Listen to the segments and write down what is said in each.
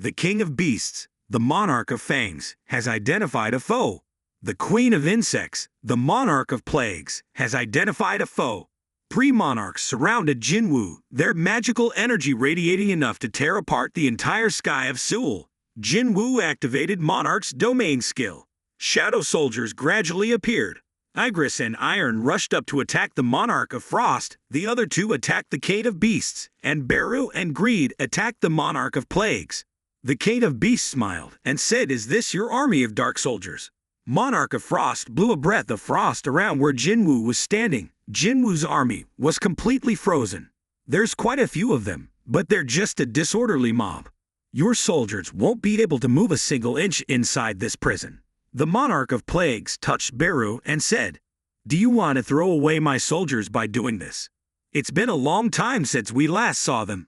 The king of beasts, the monarch of fangs, has identified a foe. The queen of insects, the monarch of plagues, has identified a foe. Pre-monarchs surrounded Jinwoo, their magical energy radiating enough to tear apart the entire sky of Seoul. Jinwoo activated Monarch's domain skill. Shadow soldiers gradually appeared. Igris and Iron rushed up to attack the Monarch of Frost, the other two attacked the King of Beasts, and Beru and Greed attacked the Monarch of Plagues. The King of Beasts smiled and said, "Is this your army of dark soldiers?" Monarch of Frost blew a breath of frost around where Jinwoo was standing. Jinwoo's army was completely frozen. There's quite a few of them, but they're just a disorderly mob. Your soldiers won't be able to move a single inch inside this prison. The Monarch of Plagues touched Beru and said, "Do you want to throw away my soldiers by doing this? It's been a long time since we last saw them."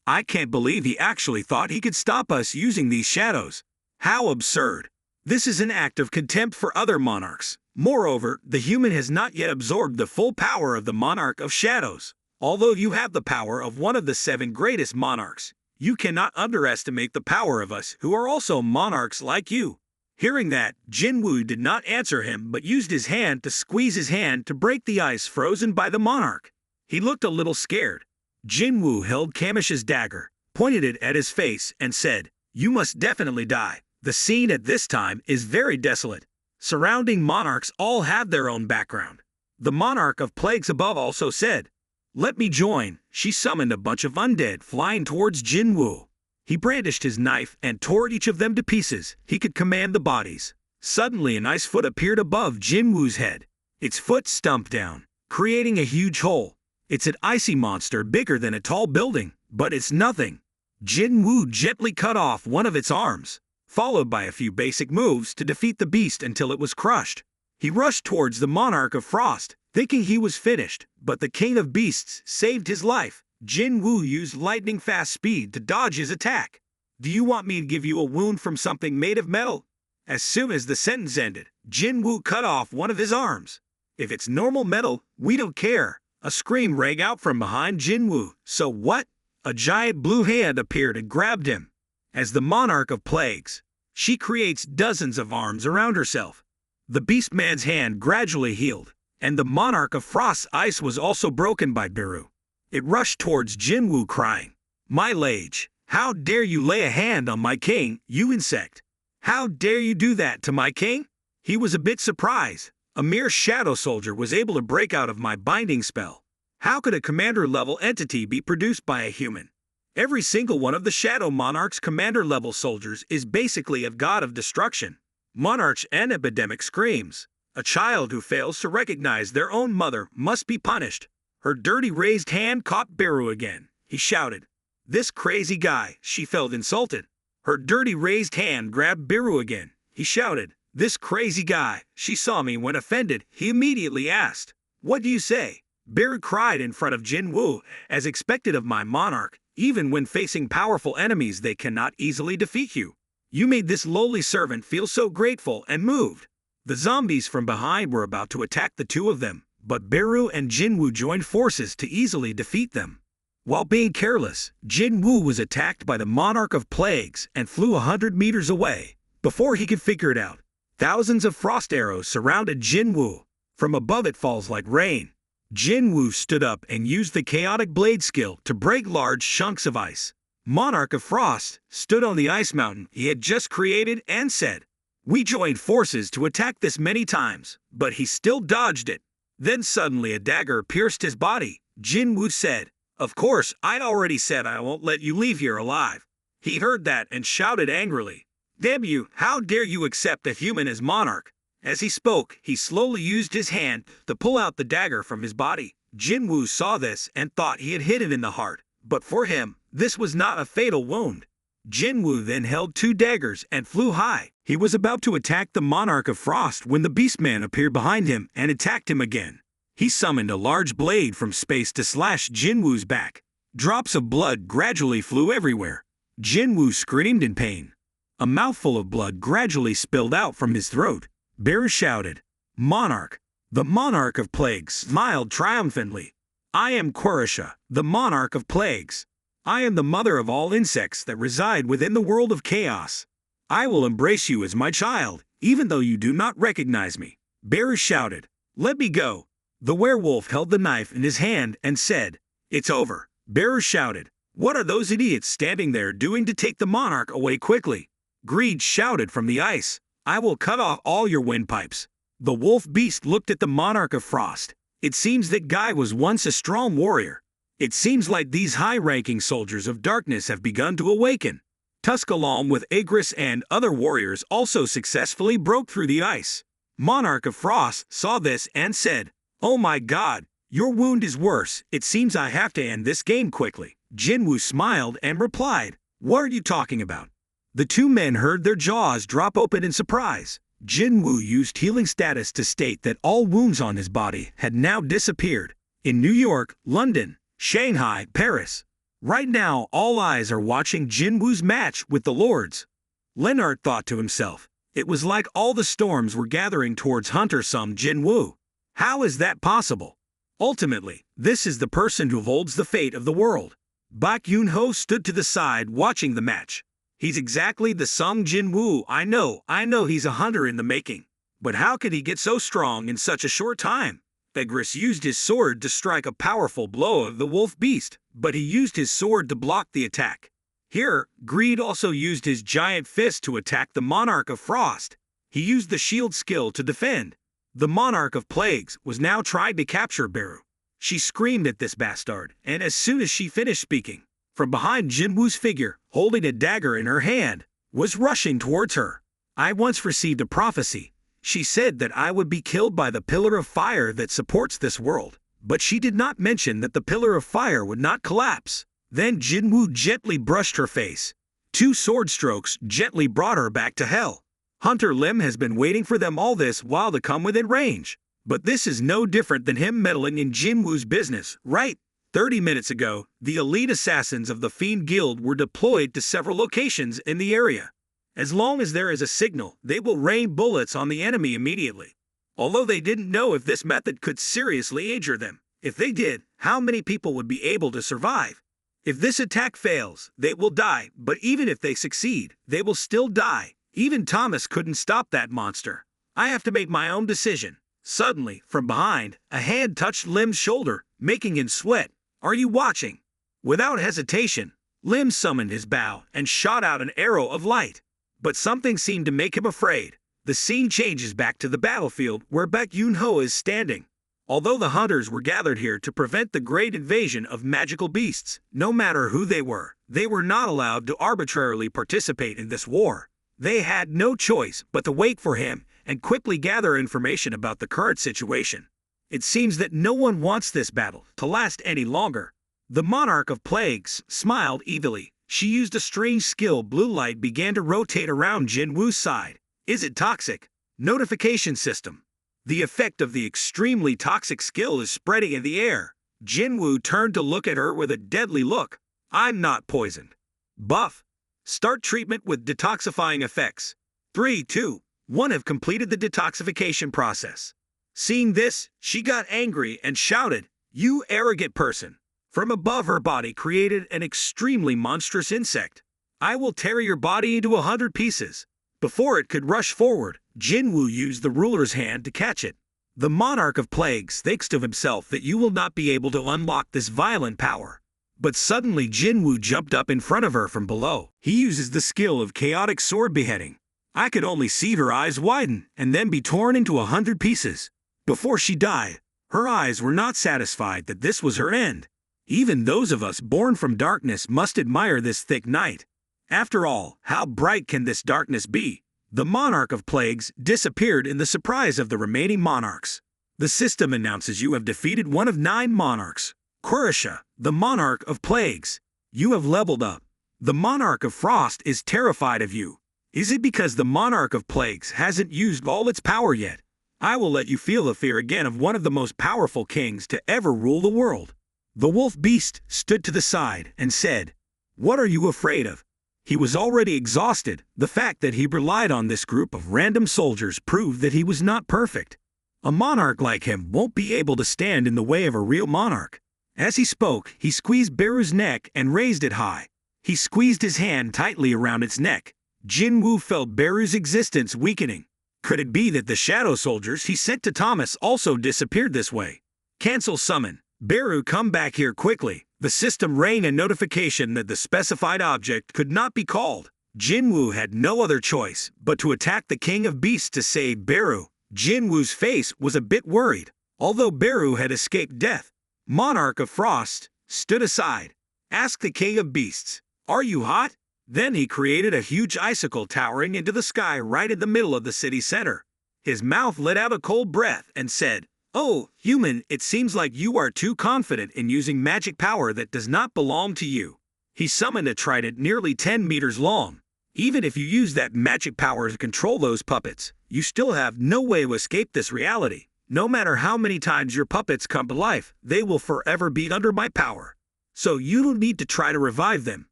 I can't believe he actually thought he could stop us using these shadows. How absurd. This is an act of contempt for other monarchs. Moreover, the human has not yet absorbed the full power of the Monarch of Shadows. Although you have the power of one of the 7 greatest monarchs, you cannot underestimate the power of us who are also monarchs like you. Hearing that, Jinwoo did not answer him but used his hand to squeeze his hand to break the ice frozen by the monarch. He looked a little scared. Jinwoo held Kamish's dagger, pointed it at his face, and said, "You must definitely die." The scene at this time is very desolate. Surrounding monarchs all have their own background. The Monarch of Plagues above also said, "Let me join." She summoned a bunch of undead flying towards Jinwoo. He brandished his knife and tore each of them to pieces. He could command the bodies. Suddenly an ice foot appeared above Jinwoo's head. Its foot stumped down, creating a huge hole. It's an icy monster bigger than a tall building, but it's nothing. Jinwoo gently cut off one of its arms, followed by a few basic moves to defeat the beast until it was crushed. He rushed towards the Monarch of Frost, thinking he was finished, but the King of Beasts saved his life. Jinwoo used lightning-fast speed to dodge his attack. "Do you want me to give you a wound from something made of metal?" As soon as the sentence ended, Jinwoo cut off one of his arms. "If it's normal metal, we don't care." A scream rang out from behind Jinwoo. "So what?" A giant blue hand appeared and grabbed him. As the Monarch of Plagues, she creates dozens of arms around herself. The Beastman's hand gradually healed, and the Monarch of Frost's ice was also broken by Beru. It rushed towards Jinwoo crying, "My liege, how dare you lay a hand on my king, you insect? How dare you do that to my king?" He was a bit surprised. A mere shadow soldier was able to break out of my binding spell. How could a commander-level entity be produced by a human? Every single one of the Shadow Monarch's commander-level soldiers is basically a god of destruction. Monarch and epidemic screams. A child who fails to recognize their own mother must be punished. Her dirty raised hand caught Beru again. He shouted, "This crazy guy." She felt insulted. Her dirty raised hand grabbed Beru again. He shouted, "This crazy guy." She saw me when offended. He immediately asked, "What do you say?" Beru cried in front of Jinwoo, "As expected of my monarch, even when facing powerful enemies they cannot easily defeat you. You made this lowly servant feel so grateful and moved." The zombies from behind were about to attack the two of them, but Beru and Jinwoo joined forces to easily defeat them. While being careless, Jinwoo was attacked by the Monarch of Plagues and flew 100 meters away. Before he could figure it out, thousands of frost arrows surrounded Jinwoo. From above it falls like rain. Jinwoo stood up and used the chaotic blade skill to break large chunks of ice. Monarch of Frost stood on the ice mountain he had just created and said, "We joined forces to attack this many times, but he still dodged it." Then suddenly a dagger pierced his body. Jinwoo said, "Of course, I already said I won't let you leave here alive." He heard that and shouted angrily, "Damn you, how dare you accept a human as monarch?" As he spoke, he slowly used his hand to pull out the dagger from his body. Jinwoo saw this and thought he had hit him in the heart, but for him, this was not a fatal wound. Jinwoo then held 2 daggers and flew high. He was about to attack the Monarch of Frost when the Beastman appeared behind him and attacked him again. He summoned a large blade from space to slash Jinwoo's back. Drops of blood gradually flew everywhere. Jinwoo screamed in pain. A mouthful of blood gradually spilled out from his throat. Beru shouted, "Monarch!" The Monarch of Plagues smiled triumphantly. "I am Querusha, the Monarch of Plagues. I am the mother of all insects that reside within the world of chaos. I will embrace you as my child, even though you do not recognize me." Bear shouted, "Let me go." The werewolf held the knife in his hand and said, "It's over." Bear shouted, "What are those idiots standing there doing to take the monarch away quickly?" Greed shouted from the ice, "I will cut off all your windpipes." The wolf beast looked at the monarch of frost. It seems that Guy was once a strong warrior. It seems like these high-ranking soldiers of darkness have begun to awaken. Tusk along with Agris and other warriors also successfully broke through the ice. Monarch of Frost saw this and said, "Oh my god, your wound is worse. It seems I have to end this game quickly." Jinwoo smiled and replied, "What are you talking about?" The two men heard their jaws drop open in surprise. Jinwoo used healing status to state that all wounds on his body had now disappeared. In New York, London, Shanghai, Paris. Right now, all eyes are watching Jinwoo's match with the Lords. Leonard thought to himself, it was like all the storms were gathering towards Hunter-some Jinwoo. How is that possible? Ultimately, this is the person who holds the fate of the world. Bak Yoon-ho stood to the side watching the match. He's exactly the Sung Jinwoo I know he's a hunter in the making. But how could he get so strong in such a short time? Agris used his sword to strike a powerful blow of the wolf beast, but he used his sword to block the attack. Here, Greed also used his giant fist to attack the Monarch of Frost. He used the shield skill to defend. The Monarch of Plagues was now trying to capture Beru. She screamed at this bastard, and as soon as she finished speaking, from behind Jinwoo's figure, holding a dagger in her hand, was rushing towards her. "I once received a prophecy. She said that I would be killed by the pillar of fire that supports this world, but she did not mention that the pillar of fire would not collapse." Then Jinwoo gently brushed her face. 2 sword strokes gently brought her back to hell. Hunter Lim has been waiting for them all this while to come within range. But this is no different than him meddling in Jinwoo's business, right? 30 minutes ago, the elite assassins of the Fiend Guild were deployed to several locations in the area. As long as there is a signal, they will rain bullets on the enemy immediately. Although they didn't know if this method could seriously injure them. If they did, how many people would be able to survive? If this attack fails, they will die, but even if they succeed, they will still die. Even Thomas couldn't stop that monster. I have to make my own decision. Suddenly, from behind, a hand touched Lim's shoulder, making him sweat. "Are you watching?" Without hesitation, Lim summoned his bow and shot out an arrow of light. But something seemed to make him afraid. The scene changes back to the battlefield where Bak Yoon-ho is standing. Although the hunters were gathered here to prevent the great invasion of magical beasts, no matter who they were not allowed to arbitrarily participate in this war. They had no choice but to wait for him and quickly gather information about the current situation. It seems that no one wants this battle to last any longer. The Monarch of Plagues smiled evilly. She used a strange skill. Blue light began to rotate around Jinwoo's side. "Is it toxic?" Notification system. The effect of the extremely toxic skill is spreading in the air. Jinwoo turned to look at her with a deadly look. "I'm not poisoned." Buff. Start treatment with detoxifying effects. 3, 2, 1 have completed the detoxification process. Seeing this, she got angry and shouted, "You arrogant person!" From above her body created an extremely monstrous insect. "I will tear your body into 100 pieces." Before it could rush forward, Jinwoo used the ruler's hand to catch it. The Monarch of Plagues thinks to himself that you will not be able to unlock this violent power. But suddenly Jinwoo jumped up in front of her from below. He uses the skill of chaotic sword beheading. I could only see her eyes widen and then be torn into 100 pieces. Before she died, her eyes were not satisfied that this was her end. Even those of us born from darkness must admire this thick night. After all, how bright can this darkness be? The Monarch of Plagues disappeared in the surprise of the remaining monarchs. The system announces you have defeated one of 9 monarchs. Querisha, the Monarch of Plagues. You have leveled up. The Monarch of Frost is terrified of you. Is it because the Monarch of Plagues hasn't used all its power yet? I will let you feel the fear again of one of the most powerful kings to ever rule the world. The wolf beast stood to the side and said, "What are you afraid of?" He was already exhausted. The fact that he relied on this group of random soldiers proved that he was not perfect. A monarch like him won't be able to stand in the way of a real monarch. As he spoke, he squeezed Beru's neck and raised it high. He squeezed his hand tightly around its neck. Jinwoo felt Beru's existence weakening. Could it be that the shadow soldiers he sent to Thomas also disappeared this way? Cancel summon. Beru, come back here quickly. The system rang a notification that the specified object could not be called. Jinwoo had no other choice but to attack the King of Beasts to save Beru. Jinwoo's face was a bit worried. Although Beru had escaped death, Monarch of Frost stood aside. Asked the King of Beasts, "Are you hot?" Then he created a huge icicle towering into the sky right in the middle of the city center. His mouth let out a cold breath and said, "Oh, human, it seems like you are too confident in using magic power that does not belong to you." He summoned a trident nearly 10 meters long. Even if you use that magic power to control those puppets, you still have no way to escape this reality. No matter how many times your puppets come to life, they will forever be under my power. So you don't need to try to revive them.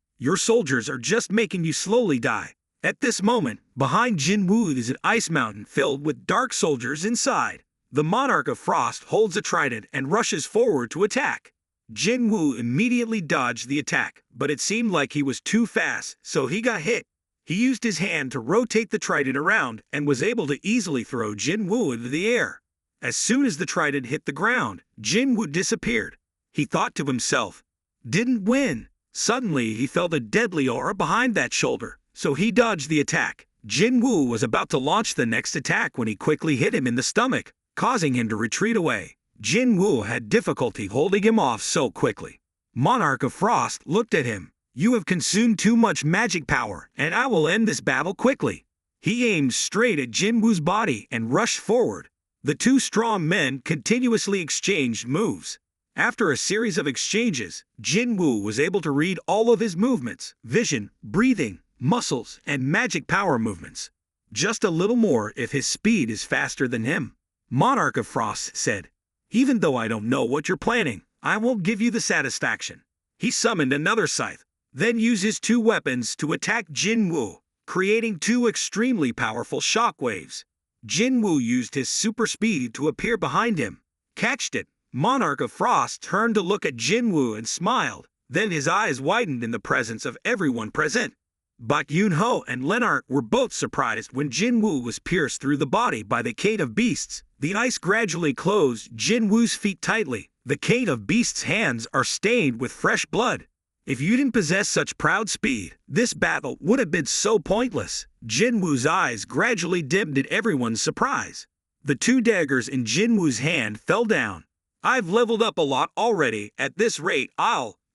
Your soldiers are just making you slowly die. At this moment, behind Jinwoo is an ice mountain filled with dark soldiers inside. The Monarch of Frost holds a trident and rushes forward to attack. Jinwoo immediately dodged the attack, but it seemed like he was too fast, so he got hit. He used his hand to rotate the trident around and was able to easily throw Jinwoo into the air. As soon as the trident hit the ground, Jinwoo disappeared. He thought to himself, "Didn't win." Suddenly, he felt a deadly aura behind that shoulder, so he dodged the attack. Jinwoo was about to launch the next attack when he quickly hit him in the stomach, causing him to retreat away. Jinwoo had difficulty holding him off so quickly. Monarch of Frost looked at him. "You have consumed too much magic power, and I will end this battle quickly." He aimed straight at Jinwoo's body and rushed forward. The two strong men continuously exchanged moves. After a series of exchanges, Jinwoo was able to read all of his movements, vision, breathing, muscles, and magic power movements. Just a little more if his speed is faster than him. Monarch of Frost said, "Even though I don't know what you're planning, I won't give you the satisfaction." He summoned another scythe, then used his two weapons to attack Jinwoo, creating two extremely powerful shockwaves. Jinwoo used his super speed to appear behind him. Catched it. Monarch of Frost turned to look at Jinwoo and smiled. Then his eyes widened in the presence of everyone present. Bak Yoon-ho and Lennart were both surprised when Jinwoo was pierced through the body by the King of Beasts. The ice gradually closed Jinwoo's feet tightly. The King of Beasts' hands are stained with fresh blood. If you didn't possess such proud speed, this battle would have been so pointless. Jinwoo's eyes gradually dimmed in everyone's surprise. The two daggers in Jinwoo's hand fell down. "I've leveled up a lot already. At this rate,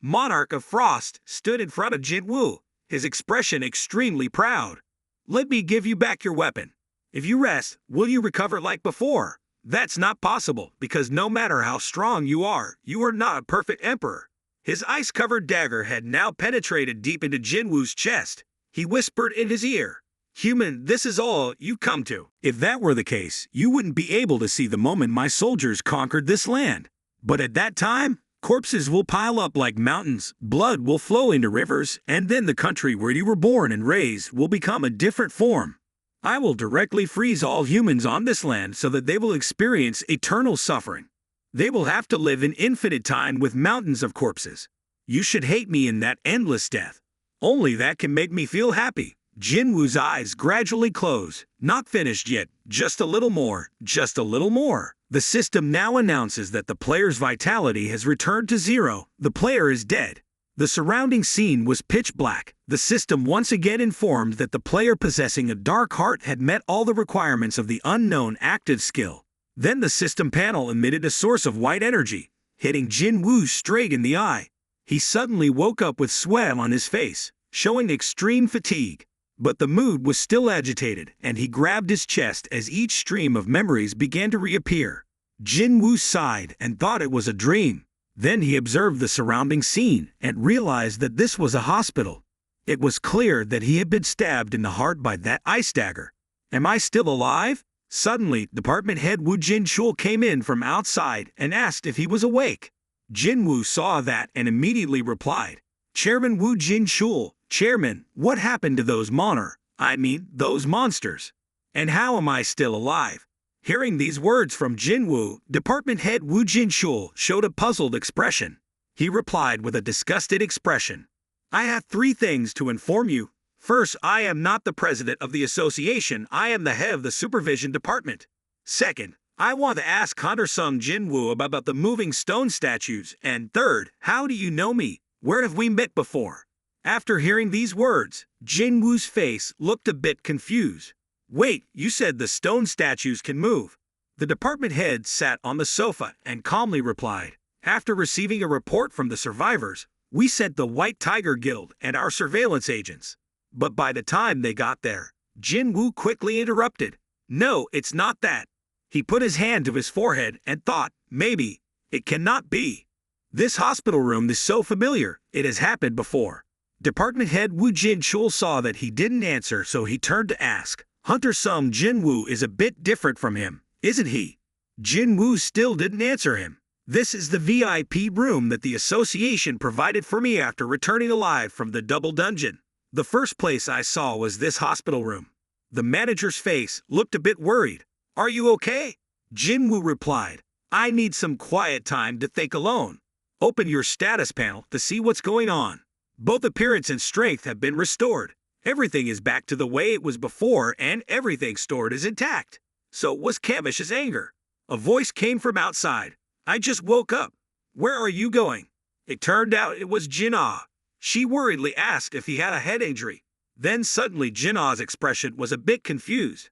Monarch of Frost stood in front of Jinwoo, his expression extremely proud. "Let me give you back your weapon. If you rest, will you recover like before?" That's not possible, because no matter how strong you are not a perfect emperor. His ice-covered dagger had now penetrated deep into Jinwoo's chest. He whispered in his ear, "Human, this is all you come to. If that were the case, you wouldn't be able to see the moment my soldiers conquered this land. But at that time, corpses will pile up like mountains, blood will flow into rivers, and then the country where you were born and raised will become a different form. I will directly freeze all humans on this land so that they will experience eternal suffering. They will have to live in infinite time with mountains of corpses. You should hate me in that endless death. Only that can make me feel happy." Jinwoo's eyes gradually close. Not finished yet. Just a little more. Just a little more. The system now announces that the player's vitality has returned to 0. The player is dead. The surrounding scene was pitch black. The system once again informed that the player possessing a dark heart had met all the requirements of the unknown active skill. Then the system panel emitted a source of white energy, hitting Jinwoo straight in the eye. He suddenly woke up with sweat on his face, showing extreme fatigue. But the mood was still agitated, and he grabbed his chest as each stream of memories began to reappear. Jinwoo sighed and thought it was a dream. Then he observed the surrounding scene and realized that this was a hospital. It was clear that he had been stabbed in the heart by that ice dagger. "Am I still alive?" Suddenly, Department Head Woo Jin-chul came in from outside and asked if he was awake. Jinwoo saw that and immediately replied, "Chairman Woo Jin-chul, Chairman, what happened to those those monsters? And how am I still alive?" Hearing these words from Jinwoo, Department Head Woo Jin-chul showed a puzzled expression. he replied with a disgusted expression. I have 3 things to inform you. First, I am not the president of the association, I am the head of the supervision department. Second, I want to ask Hunter-sung Jinwoo about the moving stone statues. And third, how do you know me? Where have we met before? After hearing these words, Jinwoo's face looked a bit confused. Wait, you said the stone statues can move. The department head sat on the sofa and calmly replied, after receiving a report from the survivors, we sent the White Tiger Guild and our surveillance agents. But by the time they got there, Jinwoo quickly interrupted. No, it's not that. He put his hand to his forehead and thought, maybe, it cannot be. This hospital room is so familiar, it has happened before. Department head Woo Jin-chul saw that he didn't answer, so he turned to ask, Hunter-sung Jinwoo is a bit different from him, isn't he? Jinwoo still didn't answer him. This is the VIP room that the association provided for me after returning alive from the double dungeon. The first place I saw was this hospital room. The manager's face looked a bit worried. Are you okay? Jinwoo replied, I need some quiet time to think alone. Open your status panel to see what's going on. Both appearance and strength have been restored. Everything is back to the way it was before and everything stored is intact. So was Kamish's anger. A voice came from outside. I just woke up. Where are you going? It turned out it was Jin-ah. She worriedly asked if he had a head injury. Then suddenly Jin-ah's expression was a bit confused.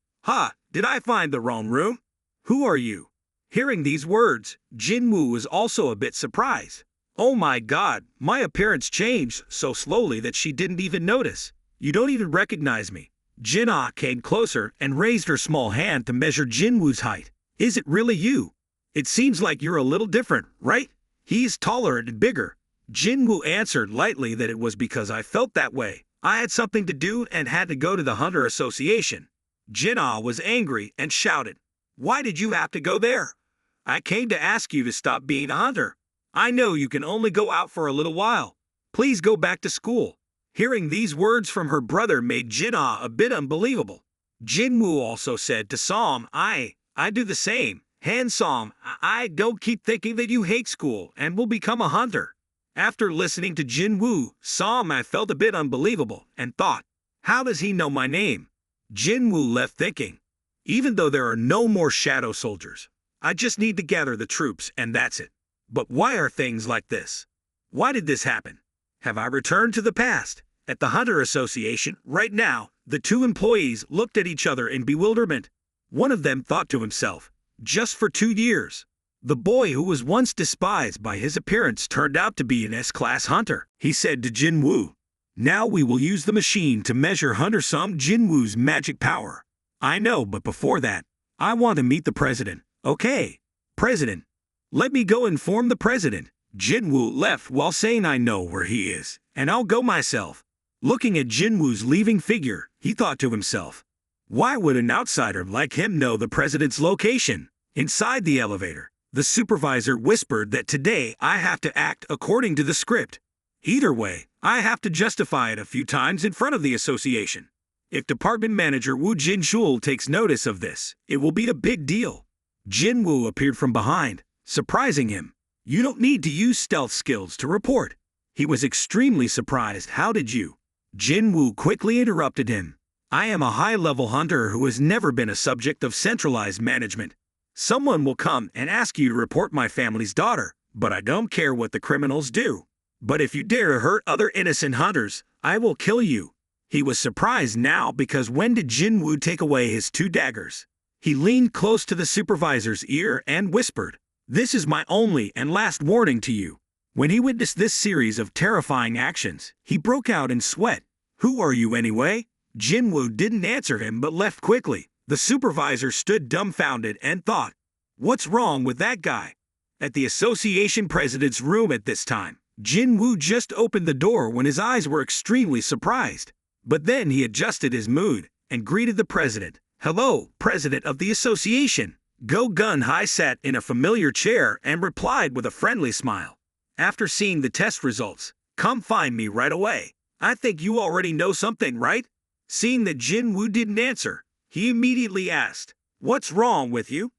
Did I find the wrong room? Who are you? Hearing these words, Jinwoo was also a bit surprised. Oh my god, my appearance changed so slowly that she didn't even notice. You don't even recognize me. Jin-ah came closer and raised her small hand to measure Jinwoo's height. Is it really you? It seems like you're a little different, right? He's taller and bigger. Jinwoo answered lightly that it was because I felt that way. I had something to do and had to go to the Hunter Association. Jin-ah was angry and shouted, Why did you have to go there? I came to ask you to stop being a hunter. I know you can only go out for a little while. Please go back to school. Hearing these words from her brother made Jin-ah a bit unbelievable. Jinwoo also said to Som, I do the same. Han-som, I don't keep thinking that you hate school and will become a hunter. After listening to Jinwoo, Som I felt a bit unbelievable and thought, how does he know my name? Jinwoo left thinking, even though there are no more shadow soldiers, I just need to gather the troops and that's it. But why are things like this? Why did this happen? Have I returned to the past? At the Hunter Association, right now, the 2 employees looked at each other in bewilderment. One of them thought to himself, just for 2 years. The boy who was once despised by his appearance turned out to be an S-class hunter. He said to Jinwoo, now we will use the machine to measure Hunter-sung Jinwoo's magic power. I know, but before that, I want to meet the president. Okay, president. Let me go inform the president. Jinwoo left while saying I know where he is, and I'll go myself. Looking at Jinwoo's leaving figure, he thought to himself, why would an outsider like him know the president's location? Inside the elevator, the supervisor whispered that today I have to act according to the script. Either way, I have to justify it a few times in front of the association. If department manager Woo Jin-chul takes notice of this, it will be a big deal. Jinwoo appeared from behind, surprising him. You don't need to use stealth skills to report. He was extremely surprised. How did you? Jinwoo quickly interrupted him. I am a high-level hunter who has never been a subject of centralized management. Someone will come and ask you to report my family's daughter, but I don't care what the criminals do. But if you dare to hurt other innocent hunters, I will kill you. He was surprised now because when did Jinwoo take away his 2 daggers? He leaned close to the supervisor's ear and whispered, this is my only and last warning to you. When he witnessed this series of terrifying actions, he broke out in sweat. Who are you anyway? Jinwoo didn't answer him but left quickly. The supervisor stood dumbfounded and thought, what's wrong with that guy? At the association president's room at this time, Jinwoo just opened the door when his eyes were extremely surprised. But then he adjusted his mood and greeted the president. Hello, president of the association. Go Gun-hai sat in a familiar chair and replied with a friendly smile. After seeing the test results, come find me right away. I think you already know something, right? Seeing that Jinwoo didn't answer, he immediately asked, what's wrong with you?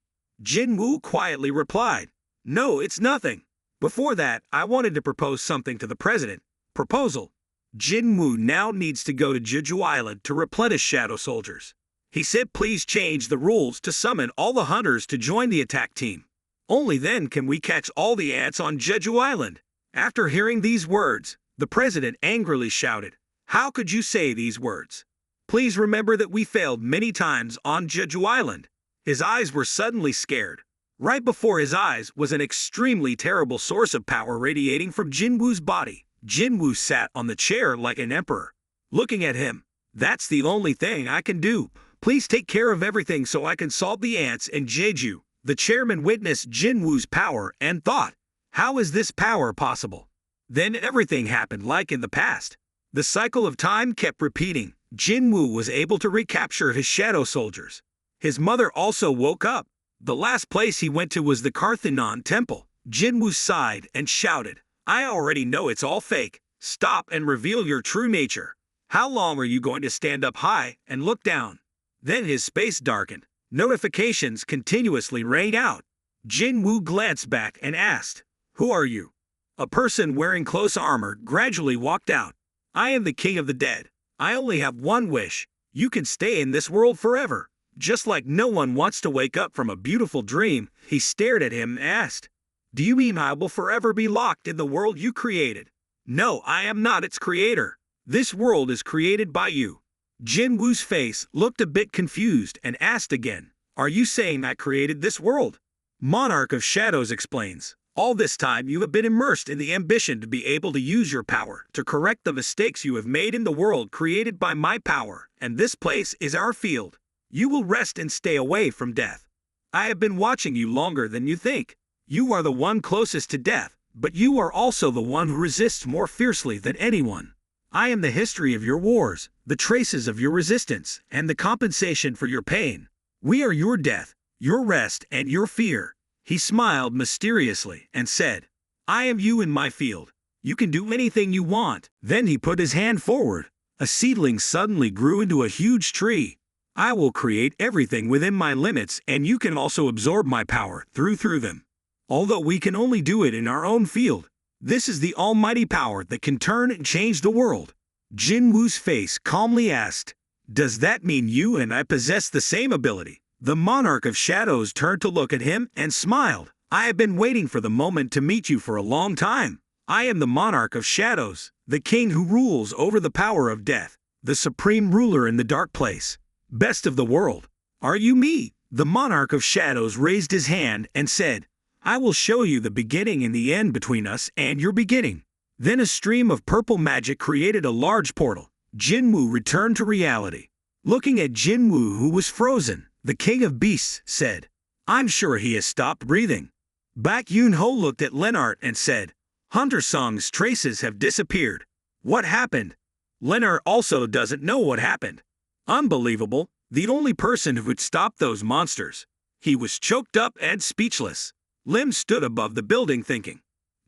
Jinwoo quietly replied, no, it's nothing. Before that, I wanted to propose something to the president. Proposal. Jinwoo now needs to go to Jeju Island to replenish shadow soldiers. He said please change the rules to summon all the hunters to join the attack team. Only then can we catch all the ants on Jeju Island. After hearing these words, the president angrily shouted, "How could you say these words? Please remember that we failed many times on Jeju Island." His eyes were suddenly scared. Right before his eyes was an extremely terrible source of power radiating from Jinwoo's body. Jinwoo sat on the chair like an emperor, looking at him. "That's the only thing I can do. Please take care of everything so I can solve the ants in Jeju." The chairman witnessed Jinwoo's power and thought, how is this power possible? Then everything happened like in the past. The cycle of time kept repeating. Jinwoo was able to recapture his shadow soldiers. His mother also woke up. The last place he went to was the Karthanon temple. Jinwoo sighed and shouted, "I already know it's all fake. Stop and reveal your true nature. How long are you going to stand up high and look down?" Then his face darkened. Notifications continuously rang out. Jinwoo glanced back and asked, "Who are you?" A person wearing close armor gradually walked out. "I am the king of the dead. I only have one wish. You can stay in this world forever." Just like no one wants to wake up from a beautiful dream, he stared at him and asked, "Do you mean I will forever be locked in the world you created?" "No, I am not its creator. This world is created by you." Jinwoo's face looked a bit confused and asked again, "Are you saying I created this world?" Monarch of Shadows explains, "All this time you have been immersed in the ambition to be able to use your power to correct the mistakes you have made in the world created by my power, and this place is our field. You will rest and stay away from death. I have been watching you longer than you think. You are the one closest to death, but you are also the one who resists more fiercely than anyone. I am the history of your wars, the traces of your resistance, and the compensation for your pain. We are your death, your rest, and your fear." He smiled mysteriously and said, "I am you in my field. You can do anything you want." Then he put his hand forward. A seedling suddenly grew into a huge tree. "I will create everything within my limits, and you can also absorb my power through them. Although we can only do it in our own field, this is the almighty power that can turn and change the world." Jinwoo's face calmly asked, "Does that mean you and I possess the same ability?" The Monarch of Shadows turned to look at him and smiled. "I have been waiting for the moment to meet you for a long time. I am the Monarch of Shadows, the king who rules over the power of death, the supreme ruler in the dark place. Best of the world. Are you me?" The Monarch of Shadows raised his hand and said, "I will show you the beginning and the end between us and your beginning." Then a stream of purple magic created a large portal. Jinwoo returned to reality. Looking at Jinwoo, who was frozen, the king of beasts said, "I'm sure he has stopped breathing." Baek Yoon-ho looked at Lennart and said, "Hunter Sung's traces have disappeared. What happened?" Lennart also doesn't know what happened. Unbelievable, the only person who would stop those monsters. He was choked up and speechless. Lim stood above the building thinking,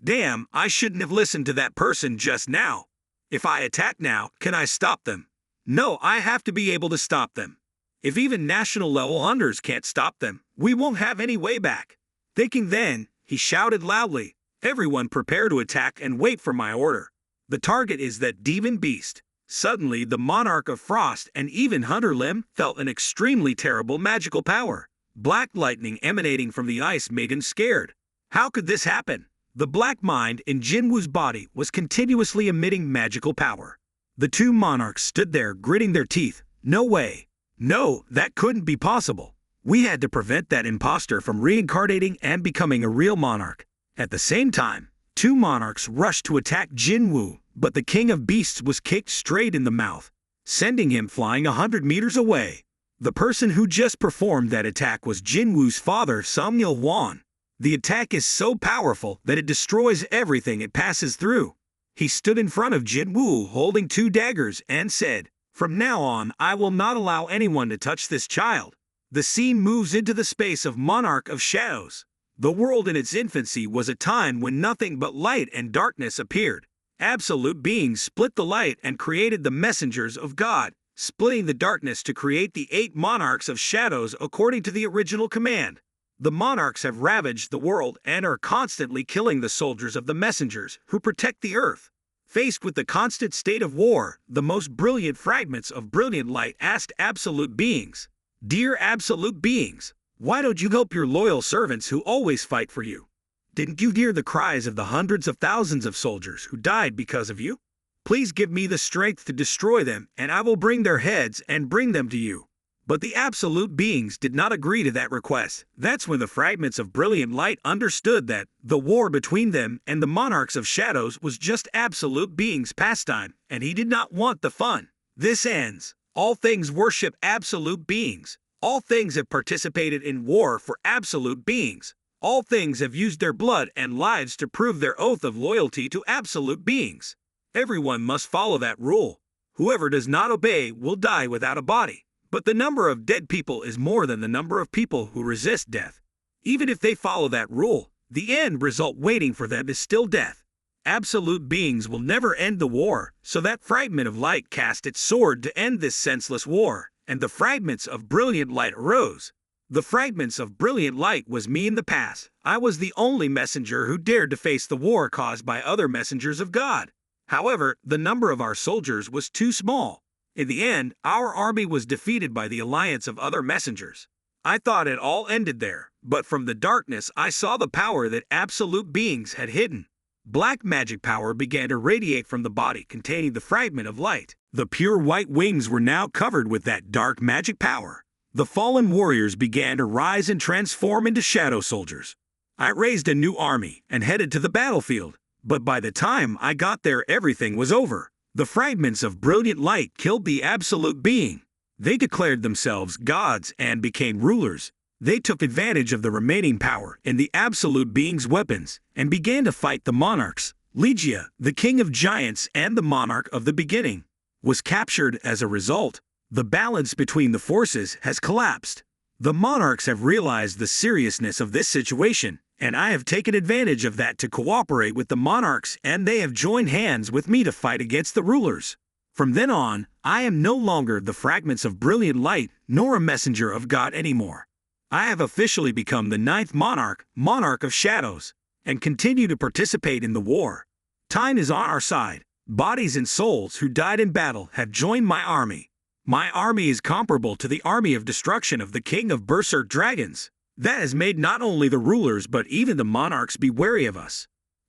"Damn, I shouldn't have listened to that person just now. If I attack now, can I stop them? No, I have to be able to stop them. If even national-level hunters can't stop them, we won't have any way back." Thinking then, he shouted loudly, "Everyone prepare to attack and wait for my order. The target is that demon beast." Suddenly, the Monarch of Frost and even Hunter Lim felt an extremely terrible magical power. Black lightning emanating from the ice made him scared. How could this happen? The black mind in Jinwoo's body was continuously emitting magical power. The two monarchs stood there gritting their teeth. No way. No, that couldn't be possible. We had to prevent that imposter from reincarnating and becoming a real monarch. At the same time, two monarchs rushed to attack Jinwoo, but the king of beasts was kicked straight in the mouth, sending him flying 100 meters away. The person who just performed that attack was Jinwoo's father, Sung-il Won. The attack is so powerful that it destroys everything it passes through. He stood in front of Jinwoo holding two daggers and said, "From now on, I will not allow anyone to touch this child." The scene moves into the space of Monarch of Shadows. The world in its infancy was a time when nothing but light and darkness appeared. Absolute beings split the light and created the messengers of God, splitting the darkness to create the 8 monarchs of shadows according to the original command. The monarchs have ravaged the world and are constantly killing the soldiers of the messengers who protect the earth. Faced with the constant state of war, the most brilliant fragments of brilliant light asked absolute beings, "Dear absolute beings, why don't you help your loyal servants who always fight for you? Didn't you hear the cries of the hundreds of thousands of soldiers who died because of you? Please give me the strength to destroy them, and I will bring their heads and bring them to you." But the absolute beings did not agree to that request. That's when the fragments of brilliant light understood that the war between them and the monarchs of shadows was just absolute beings' pastime, and he did not want the fun. This ends. All things worship absolute beings. All things have participated in war for absolute beings. All things have used their blood and lives to prove their oath of loyalty to absolute beings. Everyone must follow that rule. Whoever does not obey will die without a body. But the number of dead people is more than the number of people who resist death. Even if they follow that rule, the end result waiting for them is still death. Absolute beings will never end the war, so that fragment of light cast its sword to end this senseless war, and the fragments of brilliant light arose. The fragments of brilliant light was me in the past. I was the only messenger who dared to face the war caused by other messengers of God. However, the number of our soldiers was too small. In the end, our army was defeated by the alliance of other messengers. I thought it all ended there, but from the darkness I saw the power that absolute beings had hidden. Black magic power began to radiate from the body containing the fragment of light. The pure white wings were now covered with that dark magic power. The fallen warriors began to rise and transform into shadow soldiers. I raised a new army and headed to the battlefield, but by the time I got there everything was over. The fragments of brilliant light killed the absolute being. They declared themselves gods and became rulers. They took advantage of the remaining power in the absolute being's weapons and began to fight the monarchs. Legia, the king of giants and the monarch of the beginning, was captured as a result. The balance between the forces has collapsed. The monarchs have realized the seriousness of this situation, and I have taken advantage of that to cooperate with the monarchs, and they have joined hands with me to fight against the rulers. From then on, I am no longer the fragments of brilliant light, nor a messenger of God anymore. I have officially become the 9th monarch, monarch of shadows, and continue to participate in the war. Time is on our side. Bodies and souls who died in battle have joined my army. My army is comparable to the army of destruction of the king of berserk dragons. That has made not only the rulers but even the monarchs be wary of us.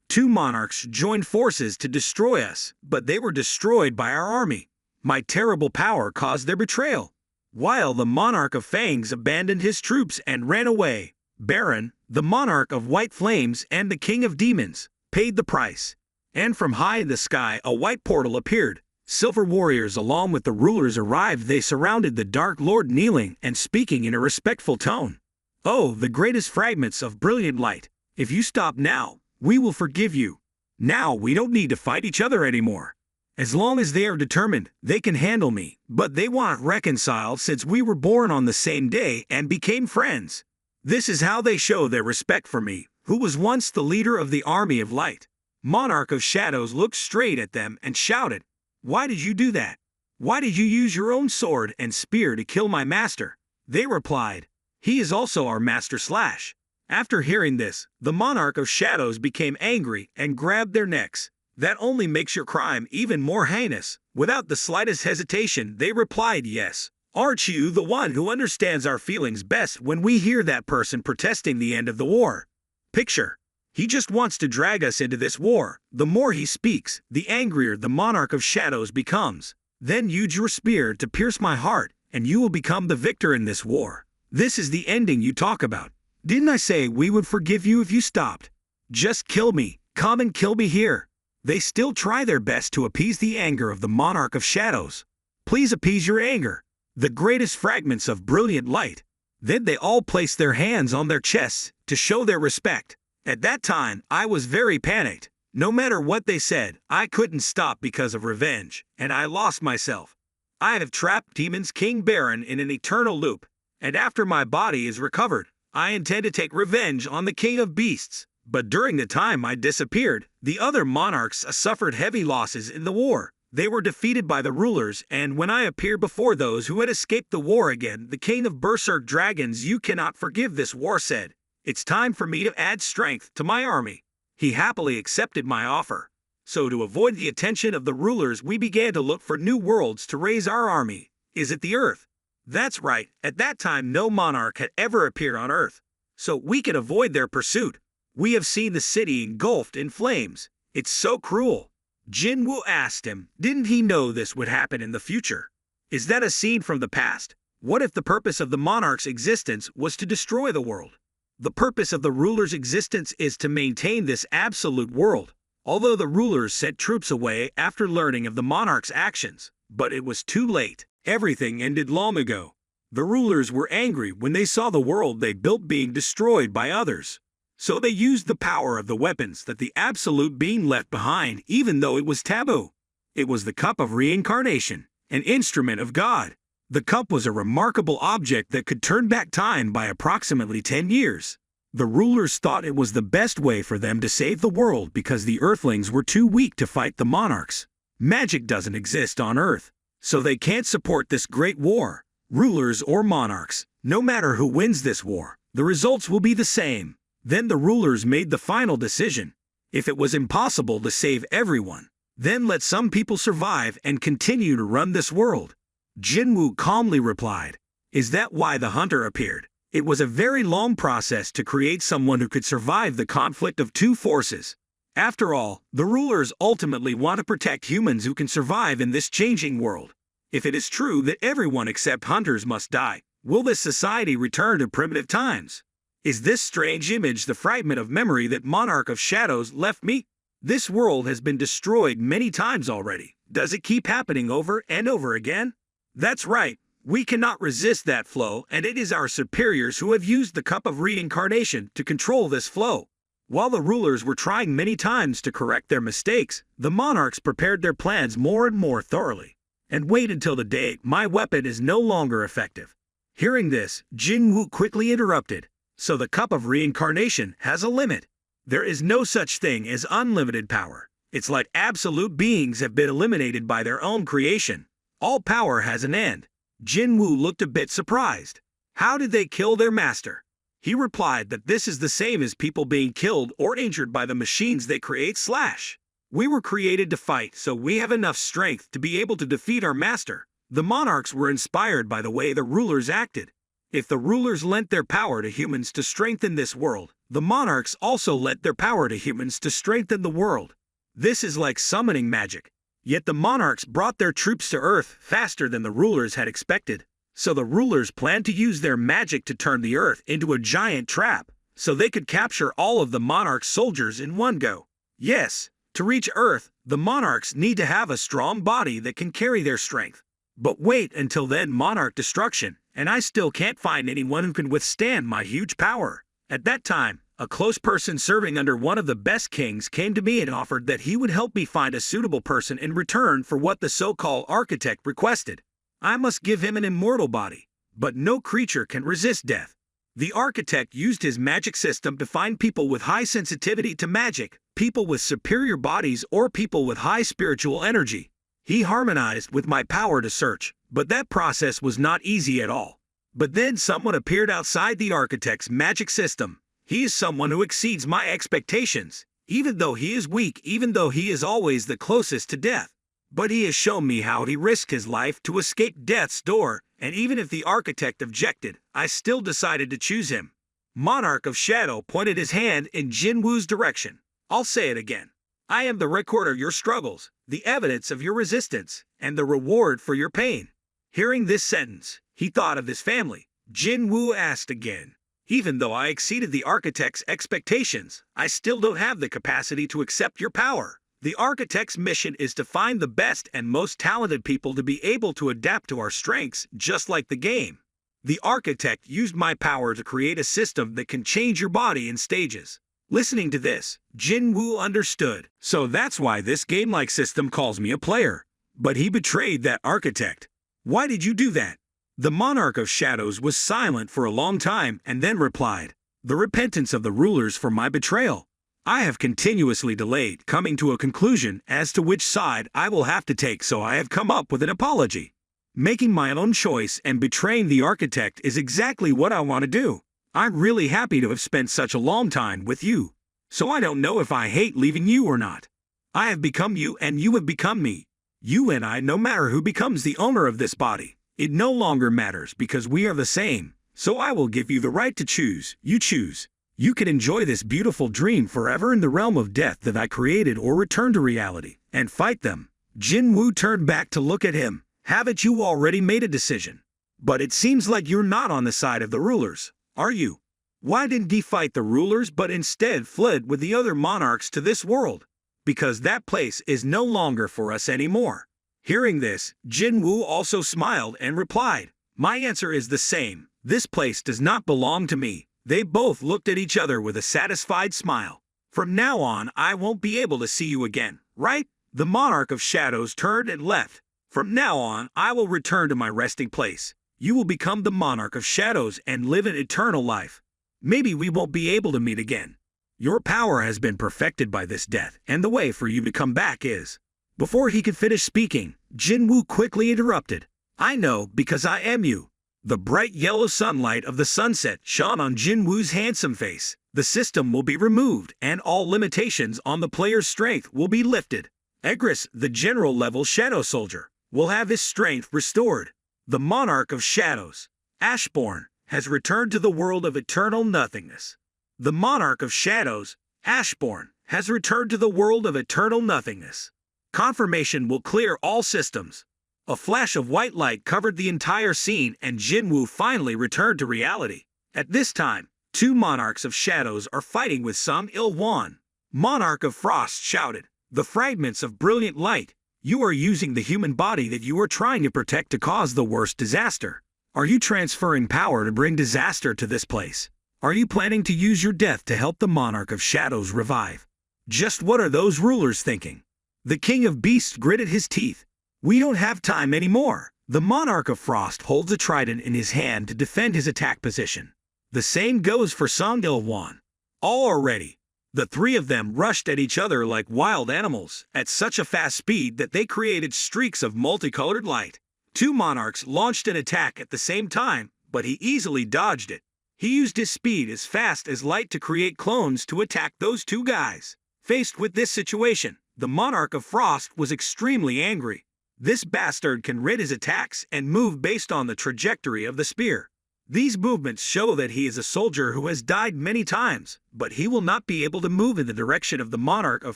2 monarchs joined forces to destroy us, but they were destroyed by our army. My terrible power caused their betrayal. While the monarch of fangs abandoned his troops and ran away, Baron, the monarch of white flames and the king of demons, paid the price. And from high in the sky a white portal appeared. Silver warriors along with the rulers arrived. They surrounded the Dark Lord kneeling and speaking in a respectful tone. "Oh, the greatest fragments of brilliant light, if you stop now, we will forgive you. Now we don't need to fight each other anymore. As long as they are determined, they can handle me, but they want reconciled since we were born on the same day and became friends. This is how they show their respect for me, who was once the leader of the army of light." Monarch of Shadows looked straight at them and shouted, "Why did you do that? Why did you use your own sword and spear to kill my master?" They replied, "He is also our master /." After hearing this, the Monarch of Shadows became angry and grabbed their necks. "That only makes your crime even more heinous." Without the slightest hesitation, they replied, "Yes. Aren't you the one who understands our feelings best when we hear that person protesting the end of the war? Picture. He just wants to drag us into this war. The more he speaks, the angrier the Monarch of Shadows becomes. Then use your spear to pierce my heart, and you will become the victor in this war. This is the ending you talk about. Didn't I say we would forgive you if you stopped? Just kill me. Come and kill me here." They still try their best to appease the anger of the Monarch of Shadows. "Please appease your anger. The greatest fragments of brilliant light." Then they all placed their hands on their chests to show their respect. At that time, I was very panicked. No matter what they said, I couldn't stop because of revenge, and I lost myself. I have trapped Demon's King Baron in an eternal loop, and after my body is recovered, I intend to take revenge on the King of Beasts. But during the time I disappeared, the other monarchs suffered heavy losses in the war. They were defeated by the rulers, and when I appeared before those who had escaped the war again, the King of Berserk Dragons, "You cannot forgive this war," said. It's time for me to add strength to my army. He happily accepted my offer. So to avoid the attention of the rulers, we began to look for new worlds to raise our army. Is it the Earth? That's right, at that time no monarch had ever appeared on Earth. So we can avoid their pursuit. We have seen the city engulfed in flames. It's so cruel. Jinwoo asked him, didn't he know this would happen in the future? Is that a scene from the past? What if the purpose of the monarch's existence was to destroy the world? The purpose of the ruler's existence is to maintain this absolute world. Although the rulers sent troops away after learning of the monarch's actions, but it was too late. Everything ended long ago. The rulers were angry when they saw the world they built being destroyed by others. So they used the power of the weapons that the absolute being left behind, even though it was taboo. It was the cup of reincarnation, an instrument of God. The cup was a remarkable object that could turn back time by approximately 10 years. The rulers thought it was the best way for them to save the world because the Earthlings were too weak to fight the monarchs. Magic doesn't exist on Earth, so they can't support this great war. Rulers or monarchs, no matter who wins this war, the results will be the same. Then the rulers made the final decision. If it was impossible to save everyone, then let some people survive and continue to run this world. Jinwoo calmly replied, is that why the hunter appeared? It was a very long process to create someone who could survive the conflict of two forces. After all, the rulers ultimately want to protect humans who can survive in this changing world. If it is true that everyone except hunters must die, will this society return to primitive times? Is this strange image the fragment of memory that Monarch of Shadows left me? This world has been destroyed many times already. Does it keep happening over and over again? That's right. We cannot resist that flow, and it is our superiors who have used the cup of reincarnation to control this flow. While the rulers were trying many times to correct their mistakes, the monarchs prepared their plans more and more thoroughly. And wait until the day my weapon is no longer effective. Hearing this, Jinwoo quickly interrupted. So the cup of reincarnation has a limit. There is no such thing as unlimited power. It's like absolute beings have been eliminated by their own creation. All power has an end. Jinwoo looked a bit surprised. How did they kill their master? He replied that this is the same as people being killed or injured by the machines they create / We were created to fight, so we have enough strength to be able to defeat our master. The monarchs were inspired by the way the rulers acted. If the rulers lent their power to humans to strengthen this world, the monarchs also lent their power to humans to strengthen the world. This is like summoning magic. Yet the monarchs brought their troops to Earth faster than the rulers had expected. So the rulers planned to use their magic to turn the Earth into a giant trap, so they could capture all of the monarch's soldiers in one go. Yes, to reach Earth, the monarchs need to have a strong body that can carry their strength. But wait until then, monarch destruction, and I still can't find anyone who can withstand my huge power. At that time, a close person serving under one of the best kings came to me and offered that he would help me find a suitable person in return for what the so-called architect requested. I must give him an immortal body, but no creature can resist death. The architect used his magic system to find people with high sensitivity to magic, people with superior bodies, or people with high spiritual energy. He harmonized with my power to search, but that process was not easy at all. But then someone appeared outside the architect's magic system. He is someone who exceeds my expectations, even though he is weak, even though he is always the closest to death. But he has shown me how he risked his life to escape death's door, and even if the architect objected, I still decided to choose him. Monarch of Shadow pointed his hand in Jinwoo's direction. I'll say it again. I am the record of your struggles, the evidence of your resistance, and the reward for your pain. Hearing this sentence, he thought of his family. Jinwoo asked again. Even though I exceeded the architect's expectations, I still don't have the capacity to accept your power. The architect's mission is to find the best and most talented people to be able to adapt to our strengths, just like the game. The architect used my power to create a system that can change your body in stages. Listening to this, Jinwoo understood. So that's why this game-like system calls me a player. But he betrayed that architect. Why did you do that? The Monarch of Shadows was silent for a long time and then replied, the repentance of the rulers for my betrayal. I have continuously delayed coming to a conclusion as to which side I will have to take, so I have come up with an apology. Making my own choice and betraying the architect is exactly what I want to do. I'm really happy to have spent such a long time with you. So I don't know if I hate leaving you or not. I have become you and you have become me. You and I, no matter who becomes the owner of this body, it no longer matters because we are the same. So I will give you the right to choose. You choose. You can enjoy this beautiful dream forever in the realm of death that I created or return to reality and fight them. Jinwoo turned back to look at him. Haven't you already made a decision? But it seems like you're not on the side of the rulers, are you? Why didn't he fight the rulers but instead fled with the other monarchs to this world? Because that place is no longer for us anymore. Hearing this, Jinwoo also smiled and replied, my answer is the same. This place does not belong to me. They both looked at each other with a satisfied smile. From now on, I won't be able to see you again, right? The monarch of shadows turned and left. From now on, I will return to my resting place. You will become the monarch of shadows and live an eternal life. Maybe we won't be able to meet again. Your power has been perfected by this death, and the way for you to come back is... Before he could finish speaking, Jinwoo quickly interrupted. I know, because I am you. The bright yellow sunlight of the sunset shone on Jinwoo's handsome face. The system will be removed, and all limitations on the player's strength will be lifted. Egris, the general-level shadow soldier, will have his strength restored. The monarch of shadows, Ashborn, has returned to the world of eternal nothingness. The monarch of shadows, Ashborn, has returned to the world of eternal nothingness. Confirmation will clear all systems. A flash of white light covered the entire scene and Jinwoo finally returned to reality. At this time, two monarchs of shadows are fighting with some ill one. Monarch of Frost shouted, the fragments of brilliant light. You are using the human body that you are trying to protect to cause the worst disaster. Are you transferring power to bring disaster to this place? Are you planning to use your death to help the monarch of shadows revive? Just what are those rulers thinking? The king of beasts gritted his teeth. We don't have time anymore. The monarch of frost holds a trident in his hand to defend his attack position. The same goes for Song Il-wan. All are ready. The three of them rushed at each other like wild animals, at such a fast speed that they created streaks of multicolored light. Two monarchs launched an attack at the same time, but he easily dodged it. He used his speed as fast as light to create clones to attack those two guys. Faced with this situation, the monarch of frost was extremely angry. This bastard can rid his attacks and move based on the trajectory of the spear. These movements show that he is a soldier who has died many times, but he will not be able to move in the direction of the monarch of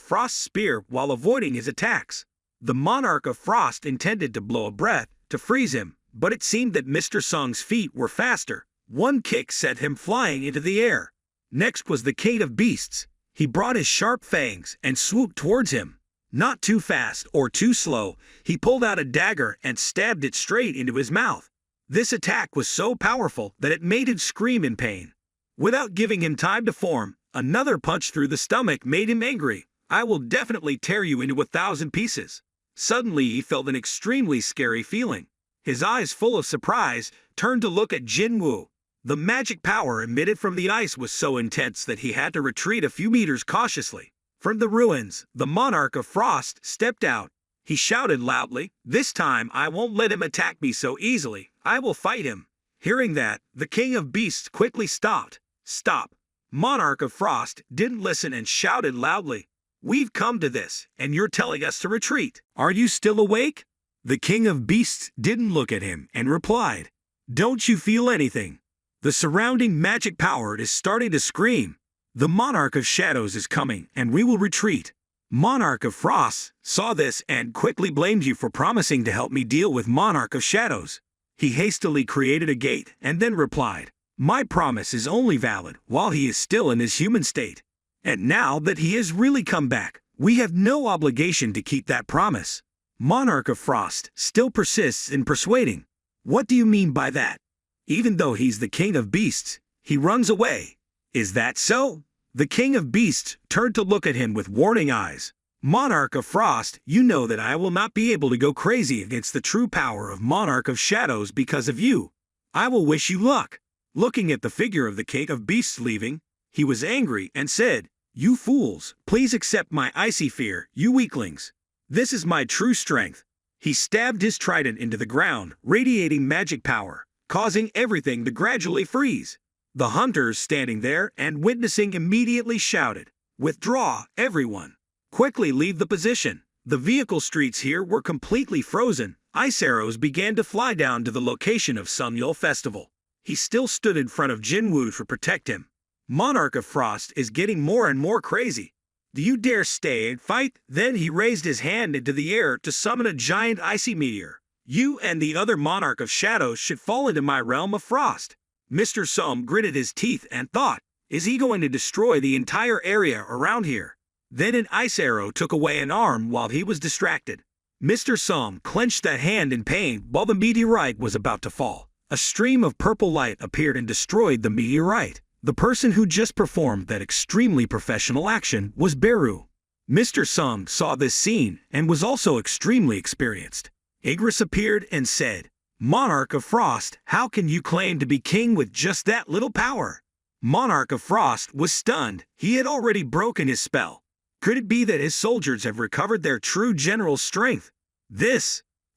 frost's spear while avoiding his attacks. The monarch of frost intended to blow a breath to freeze him, but it seemed that Mr. Sung's feet were faster. One kick sent him flying into the air. Next was the king of beasts. He brought his sharp fangs and swooped towards him. Not too fast or too slow, he pulled out a dagger and stabbed it straight into his mouth. This attack was so powerful that it made him scream in pain. Without giving him time to form, another punch through the stomach made him angry. I will definitely tear you into 1,000 pieces. Suddenly he felt an extremely scary feeling. His eyes full of surprise turned to look at Jinwoo. The magic power emitted from the ice was so intense that he had to retreat a few meters cautiously. From the ruins, the monarch of frost stepped out. He shouted loudly, "This time I won't let him attack me so easily. I will fight him." Hearing that, the king of beasts quickly stopped. "Stop!" Monarch of frost didn't listen and shouted loudly, "We've come to this, and you're telling us to retreat. Are you still awake?" The king of beasts didn't look at him and replied, "Don't you feel anything? The surrounding magic power is starting to scream. The monarch of shadows is coming, and we will retreat." Monarch of Frost saw this and quickly blamed you for promising to help me deal with Monarch of Shadows. He hastily created a gate and then replied, "My promise is only valid while he is still in his human state. And now that he has really come back, we have no obligation to keep that promise." Monarch of Frost still persists in persuading. "What do you mean by that? Even though he's the king of beasts, he runs away. Is that so?" The king of beasts turned to look at him with warning eyes. "Monarch of Frost, you know that I will not be able to go crazy against the true power of Monarch of Shadows because of you. I will wish you luck." Looking at the figure of the king of beasts leaving, he was angry and said, "You fools, please accept my icy fear, you weaklings. This is my true strength." He stabbed his trident into the ground, radiating magic power, causing everything to gradually freeze. The hunters standing there and witnessing immediately shouted, "Withdraw, everyone! Quickly leave the position!" The vehicle streets here were completely frozen. Ice arrows began to fly down to the location of Sunyul Festival. He still stood in front of Jinwoo to protect him. Monarch of Frost is getting more and more crazy. Do you dare stay and fight? Then he raised his hand into the air to summon a giant icy meteor. You and the other Monarch of Shadows should fall into my realm of frost. Mr. Sum gritted his teeth and thought, is he going to destroy the entire area around here? Then an ice arrow took away an arm while he was distracted. Mr. Sum clenched that hand in pain while the meteorite was about to fall. A stream of purple light appeared and destroyed the meteorite. The person who just performed that extremely professional action was Beru. Mr. Sum saw this scene and was also extremely experienced. Igris appeared and said, "Monarch of Frost, how can you claim to be king with just that little power?" Monarch of Frost was stunned. He had already broken his spell. Could it be that his soldiers have recovered their true general strength?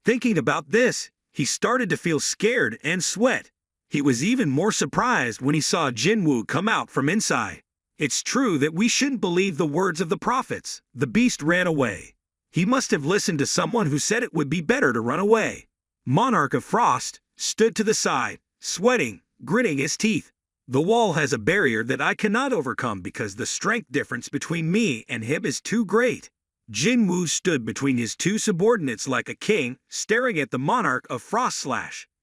Thinking about this, he started to feel scared and sweat. He was even more surprised when he saw Jinwoo come out from inside. It's true that we shouldn't believe the words of the prophets. The beast ran away. He must have listened to someone who said it would be better to run away. Monarch of Frost stood to the side, sweating, gritting his teeth. The wall has a barrier that I cannot overcome because the strength difference between me and him is too great. Jinwoo stood between his two subordinates like a king, staring at the Monarch of Frost.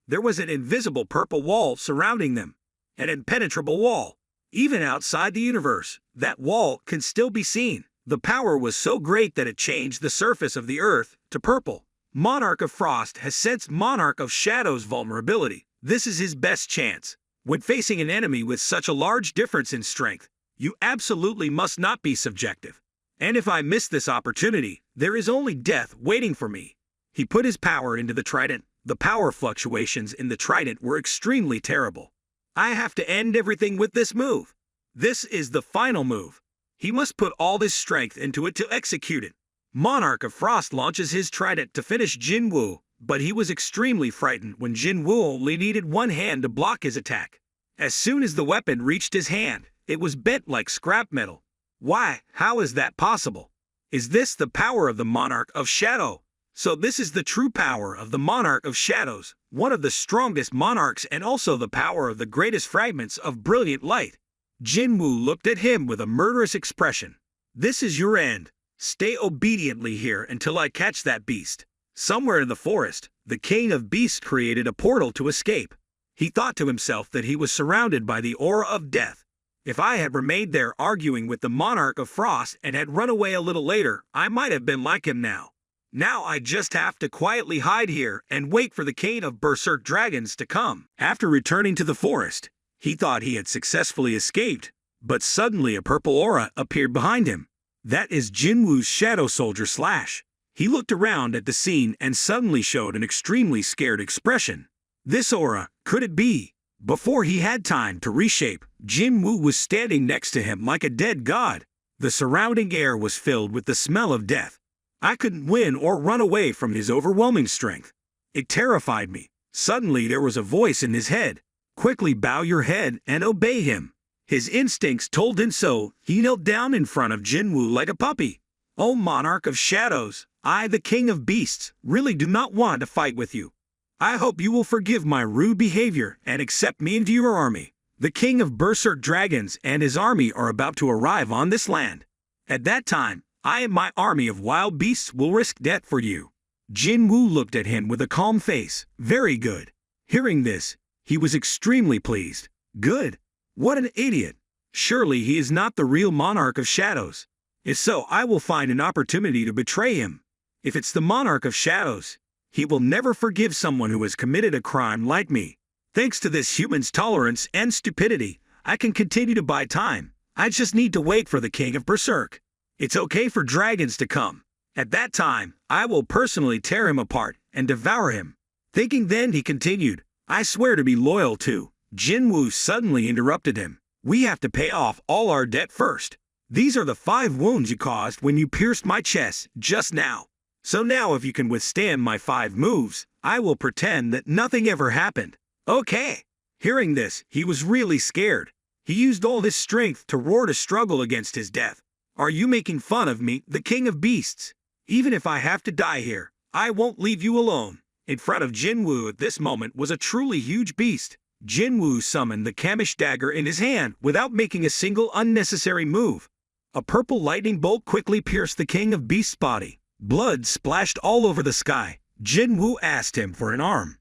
There was an invisible purple wall surrounding them. An impenetrable wall. Even outside the universe, that wall can still be seen. The power was so great that it changed the surface of the earth to purple. Monarch of Frost has sensed Monarch of Shadow's vulnerability. This is his best chance. When facing an enemy with such a large difference in strength, you absolutely must not be subjective. And if I miss this opportunity, there is only death waiting for me. He put his power into the trident. The power fluctuations in the trident were extremely terrible. I have to end everything with this move. This is the final move. He must put all his strength into it to execute it. Monarch of Frost launches his trident to finish Jinwoo, but he was extremely frightened when Jinwoo only needed one hand to block his attack. As soon as the weapon reached his hand, it was bent like scrap metal. Why? How is that possible? Is this the power of the Monarch of Shadow? So this is the true power of the Monarch of Shadows, one of the strongest monarchs and also the power of the greatest fragments of brilliant light. Jinwoo looked at him with a murderous expression. This is your end. Stay obediently here until I catch that beast. Somewhere in the forest, the king of beasts created a portal to escape. He thought to himself that he was surrounded by the aura of death. If I had remained there arguing with the Monarch of Frost and had run away a little later, I might have been like him now. Now I just have to quietly hide here and wait for the king of berserk dragons to come. After returning to the forest, he thought he had successfully escaped, but suddenly a purple aura appeared behind him. That is Jinwoo's shadow soldier / He looked around at the scene and suddenly showed an extremely scared expression. This aura, could it be? Before he had time to reshape, Jinwoo was standing next to him like a dead god. The surrounding air was filled with the smell of death. I couldn't win or run away from his overwhelming strength. It terrified me. Suddenly there was a voice in his head. Quickly bow your head and obey him. His instincts told him so. He knelt down in front of Jinwoo like a puppy. O Monarch of Shadows, I, the King of Beasts, really do not want to fight with you. I hope you will forgive my rude behavior and accept me into your army. The King of Berserk Dragons and his army are about to arrive on this land. At that time, I and my army of wild beasts will risk death for you. Jinwoo looked at him with a calm face. Very good. Hearing this, he was extremely pleased. Good. What an idiot. Surely he is not the real Monarch of Shadows. If so, I will find an opportunity to betray him. If it's the Monarch of Shadows, he will never forgive someone who has committed a crime like me. Thanks to this human's tolerance and stupidity, I can continue to buy time. I just need to wait for the King of Berserk. It's okay for dragons to come. At that time, I will personally tear him apart and devour him. Thinking then, he continued, I swear to be loyal to. Jinwoo suddenly interrupted him. We have to pay off all our debt first. These are the 5 wounds you caused when you pierced my chest just now. So now if you can withstand my 5 moves, I will pretend that nothing ever happened. Okay. Hearing this, he was really scared. He used all his strength to roar to struggle against his death. Are you making fun of me, the king of beasts? Even if I have to die here, I won't leave you alone. In front of Jinwoo at this moment was a truly huge beast. Jinwoo summoned the Kamish dagger in his hand without making a single unnecessary move. A purple lightning bolt quickly pierced the king of beasts' body. Blood splashed all over the sky. Jinwoo asked him for an arm.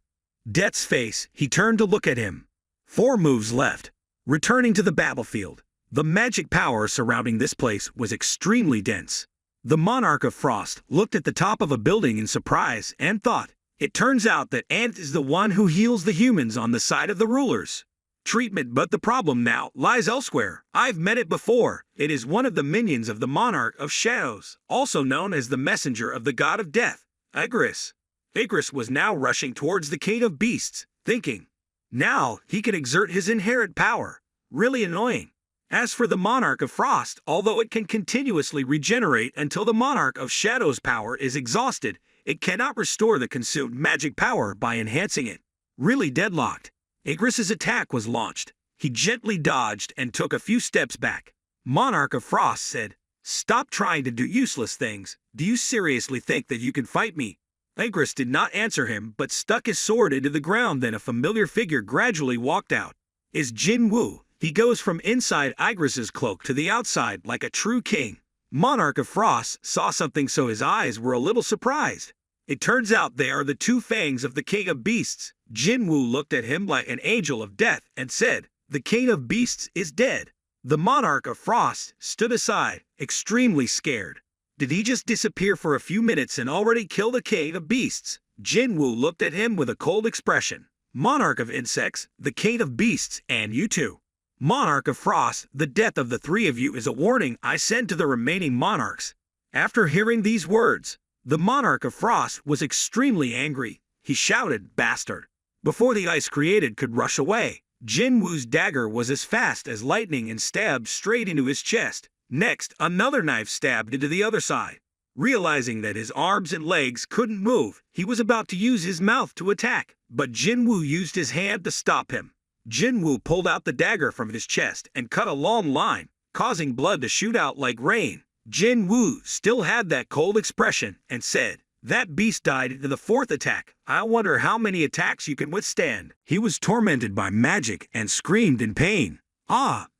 Death's face, he turned to look at him. 4 moves left. Returning to the battlefield. The magic power surrounding this place was extremely dense. The Monarch of Frost looked at the top of a building in surprise and thought, it turns out that Ant is the one who heals the humans on the side of the rulers. Treatment, but the problem now lies elsewhere. I've met it before. It is one of the minions of the Monarch of Shadows, also known as the messenger of the god of death, Igris. Igris was now rushing towards the king of beasts, thinking, now he can exert his inherent power. Really annoying. As for the Monarch of Frost, although it can continuously regenerate until the Monarch of Shadow's power is exhausted, it cannot restore the consumed magic power by enhancing it. Really deadlocked. Igris's attack was launched. He gently dodged and took a few steps back. Monarch of Frost said, stop trying to do useless things. Do you seriously think that you can fight me? Igris did not answer him but stuck his sword into the ground. Then a familiar figure gradually walked out. Is Jinwoo. He goes from inside Igris's cloak to the outside like a true king. Monarch of Frost saw something, so his eyes were a little surprised. It turns out they are the 2 fangs of the king of beasts. Jinwoo looked at him like an angel of death and said, the king of beasts is dead. The Monarch of Frost stood aside, extremely scared. Did he just disappear for a few minutes and already kill the king of beasts? Jinwoo looked at him with a cold expression. Monarch of insects, the king of beasts, and you too. Monarch of Frost, the death of the 3 of you is a warning I send to the remaining monarchs. After hearing these words, the Monarch of Frost was extremely angry. He shouted, bastard. Before the ice created could rush away, Jinwoo's dagger was as fast as lightning and stabbed straight into his chest. Next, another knife stabbed into the other side. Realizing that his arms and legs couldn't move, he was about to use his mouth to attack, but Jinwoo used his hand to stop him. Jinwoo pulled out the dagger from his chest and cut a long line, causing blood to shoot out like rain. Jinwoo still had that cold expression and said, that beast died in the 4th attack. I wonder how many attacks you can withstand. He was tormented by magic and screamed in pain.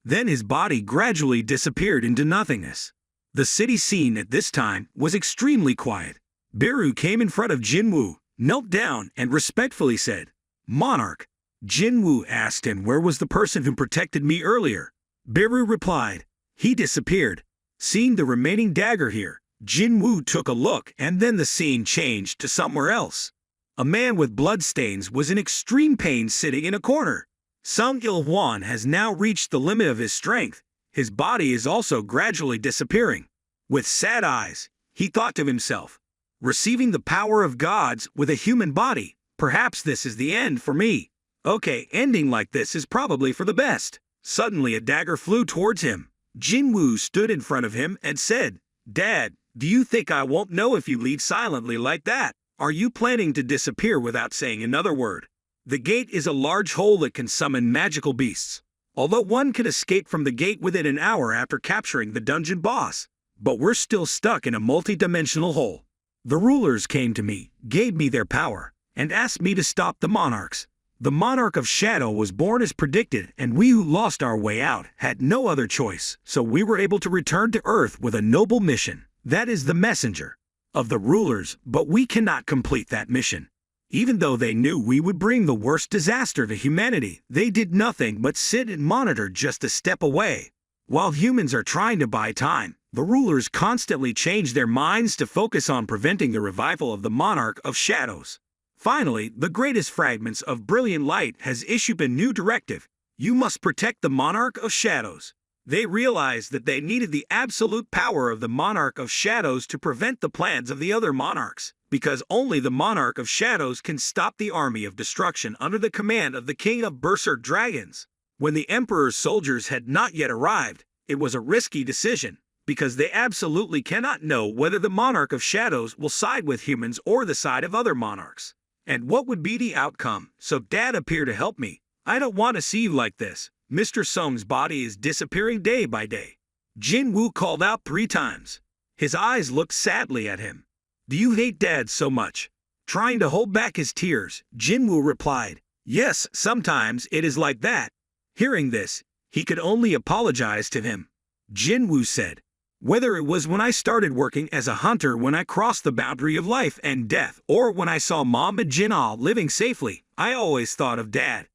Then his body gradually disappeared into nothingness. The city scene at this time was extremely quiet. Biru came in front of Jinwoo, knelt down and respectfully said, Monarch. Jinwoo asked him where was the person who protected me earlier. Biru replied, he disappeared. Seeing the remaining dagger here, Jinwoo took a look and then the scene changed to somewhere else. A man with bloodstains was in extreme pain sitting in a corner. Sung Il-hwan has now reached the limit of his strength. His body is also gradually disappearing. With sad eyes, he thought to himself, receiving the power of gods with a human body, perhaps this is the end for me. Okay, ending like this is probably for the best. Suddenly a dagger flew towards him. Jinwoo stood in front of him and said, Dad, do you think I won't know if you lead silently like that? Are you planning to disappear without saying another word? The gate is a large hole that can summon magical beasts. Although one can escape from the gate within an hour after capturing the dungeon boss. But we're still stuck in a multi-dimensional hole. The rulers came to me, gave me their power, and asked me to stop the monarchs. The Monarch of Shadow was born as predicted, and we who lost our way out had no other choice, so we were able to return to Earth with a noble mission. That is the messenger of the rulers, but we cannot complete that mission. Even though they knew we would bring the worst disaster to humanity, they did nothing but sit and monitor just a step away. While humans are trying to buy time, the rulers constantly change their minds to focus on preventing the revival of the Monarch of Shadows. Finally, the greatest fragments of brilliant light has issued a new directive. You must protect the Monarch of Shadows. They realized that they needed the absolute power of the Monarch of Shadows to prevent the plans of the other monarchs, because only the Monarch of Shadows can stop the army of destruction under the command of the King of Berserk Dragons. When the Emperor's soldiers had not yet arrived, it was a risky decision, because they absolutely cannot know whether the Monarch of Shadows will side with humans or the side of other monarchs. And what would be the outcome? So Dad appeared to help me. I don't want to see you like this. Mr. Sung's body is disappearing day by day. Jinwoo called out 3 times. His eyes looked sadly at him. Do you hate Dad so much? Trying to hold back his tears, Jinwoo replied, Yes, sometimes it is like that. Hearing this, he could only apologize to him. Jinwoo said, Whether it was when I started working as a hunter when I crossed the boundary of life and death, or when I saw Mom and Jin-woo living safely, I always thought of Dad.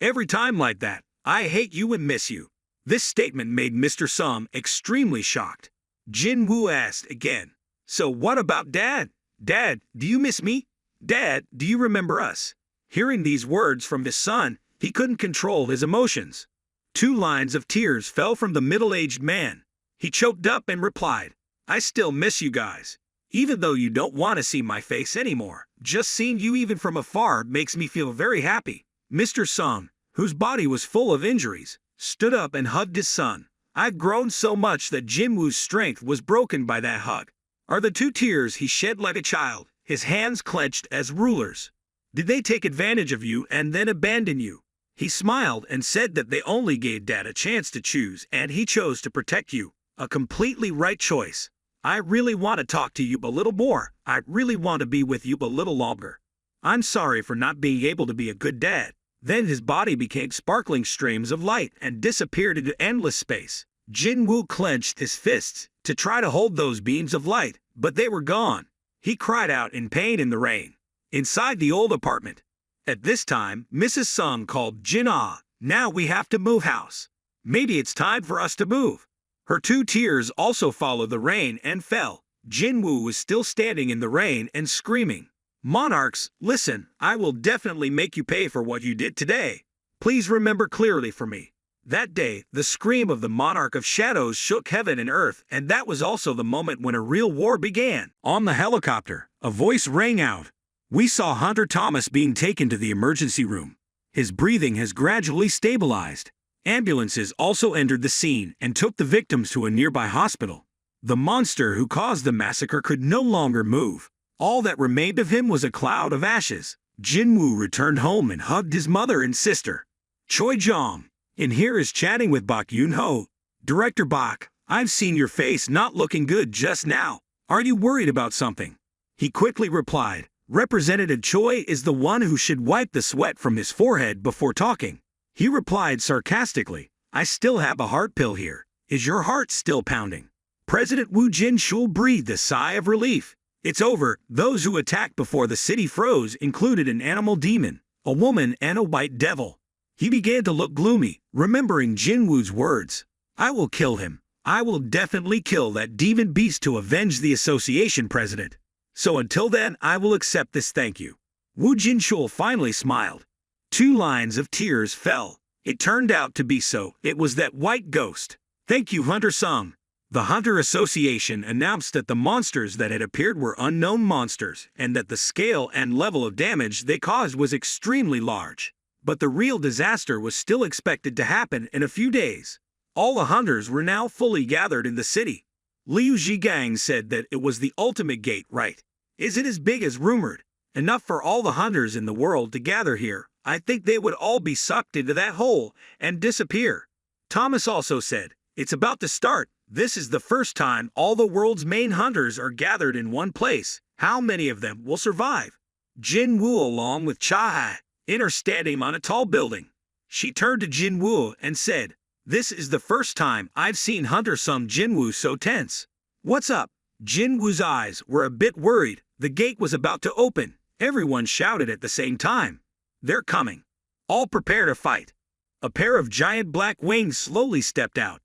Every time like that, I hate you and miss you. This statement made Mr. Sung extremely shocked. Jinwoo asked again, So what about Dad? Dad, do you miss me? Dad, do you remember us? Hearing these words from his son, he couldn't control his emotions. 2 lines of tears fell from the middle-aged man. He choked up and replied, I still miss you guys. Even though you don't want to see my face anymore, just seeing you even from afar makes me feel very happy. Mr. Sung, whose body was full of injuries, stood up and hugged his son. I've grown so much that Jinwoo's strength was broken by that hug. Are the 2 tears he shed like a child, his hands clenched as rulers? Did they take advantage of you and then abandon you? He smiled and said that they only gave Dad a chance to choose and he chose to protect you. A completely right choice. I really want to talk to you a little more. I really want to be with you a little longer. I'm sorry for not being able to be a good dad. Then his body became sparkling streams of light and disappeared into endless space. Jinwoo clenched his fists to try to hold those beams of light, but they were gone. He cried out in pain in the rain. Inside the old apartment. At this time, Mrs. Sung called Jin-woo. Now we have to move house. Maybe it's time for us to move. Her 2 tears also followed the rain and fell. Jinwoo was still standing in the rain and screaming. Monarchs, listen, I will definitely make you pay for what you did today. Please remember clearly for me. That day, the scream of the monarch of shadows shook heaven and earth, and that was also the moment when a real war began. On the helicopter, a voice rang out. We saw Hunter Thomas being taken to the emergency room. His breathing has gradually stabilized. Ambulances also entered the scene and took the victims to a nearby hospital. The monster who caused the massacre could no longer move. All that remained of him was a cloud of ashes. Jinwoo returned home and hugged his mother and sister. Choi Jong, in here is chatting with Bak Yoon-ho. Director Bak, I've seen your face not looking good just now. Are you worried about something? He quickly replied, Representative Choi is the one who should wipe the sweat from his forehead before talking. He replied sarcastically, I still have a heart pill here. Is your heart still pounding? President Woo Jin-chul breathed a sigh of relief. It's over. Those who attacked before the city froze included an animal demon, a woman, and a white devil. He began to look gloomy, remembering Jinwoo's words. I will kill him. I will definitely kill that demon beast to avenge the association president. So until then, I will accept this thank you. Woo Jin-chul finally smiled. 2 lines of tears fell. It turned out to be so. It was that white ghost. Thank you, Hunter Sung. The Hunter Association announced that the monsters that had appeared were unknown monsters, and that the scale and level of damage they caused was extremely large. But the real disaster was still expected to happen in a few days. All the hunters were now fully gathered in the city. Liu Zhigang said that it was the ultimate gate, right? Is it as big as rumored? Enough for all the hunters in the world to gather here. I think they would all be sucked into that hole and disappear. Thomas also said, It's about to start. This is the first time all the world's main hunters are gathered in one place. How many of them will survive? Jinwoo along with Cha enter standing on a tall building. She turned to Jinwoo and said, This is the first time I've seen Hunter Sung Jinwoo so tense. What's up? Jinwoo's eyes were a bit worried. The gate was about to open. Everyone shouted at the same time. They're coming. All prepare to fight. A pair of giant black wings slowly stepped out.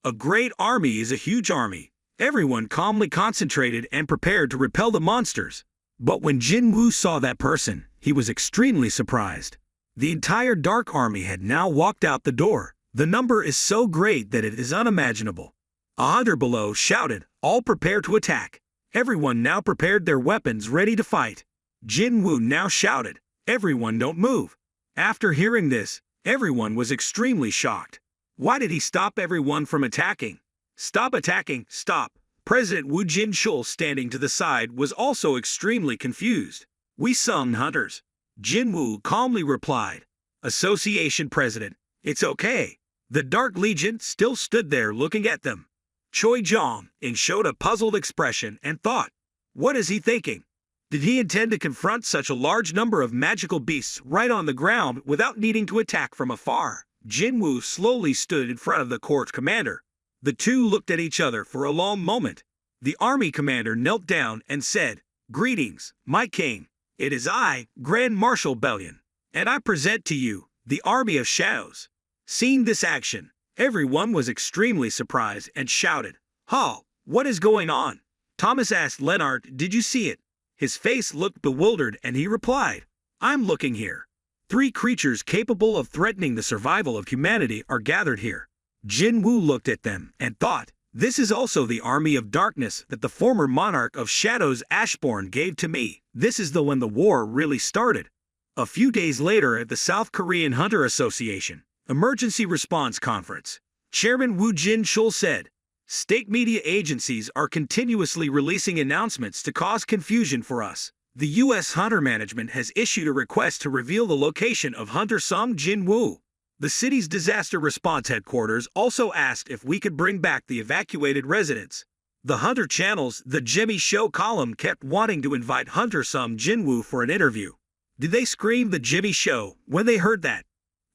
A great army is a huge army. Everyone calmly concentrated and prepared to repel the monsters. But when Jinwoo saw that person, he was extremely surprised. The entire dark army had now walked out the door. The number is so great that it is unimaginable. A hunter below shouted, All prepare to attack. Everyone now prepared their weapons ready to fight. Jinwoo now shouted, Everyone don't move. After hearing this, everyone was extremely shocked. Why did he stop everyone from attacking? Stop attacking, stop. President Woo Jin-chul standing to the side was also extremely confused. We Sung hunters. Jinwoo calmly replied. Association President, it's okay. The Dark Legion still stood there looking at them. Choi Jong-in showed a puzzled expression and thought, what is he thinking? Did he intend to confront such a large number of magical beasts right on the ground without needing to attack from afar? Jinwoo slowly stood in front of the court commander. The two looked at each other for a long moment. The army commander knelt down and said, Greetings, my king. It is I, Grand Marshal Bellion, and I present to you the army of shadows. Seeing this action, everyone was extremely surprised and shouted, "Huh, what is going on?" Thomas asked Leonard, "Did you see it?" His face looked bewildered and he replied, "I'm looking here. 3 creatures capable of threatening the survival of humanity are gathered here." Jinwoo looked at them and thought, "This is also the army of darkness that the former monarch of shadows Ashbourne gave to me. This is when the war really started." A few days later at the South Korean Hunter Association Emergency Response Conference, Chairman Woo Jin-chul said, "State media agencies are continuously releasing announcements to cause confusion for us. The U.S. Hunter Management has issued a request to reveal the location of Hunter Sung Jinwoo." The city's disaster response headquarters also asked if we could bring back the evacuated residents. The Hunter Channel's The Jimmy Show column kept wanting to invite Hunter Sung Jinwoo for an interview. Did they scream The Jimmy Show when they heard that?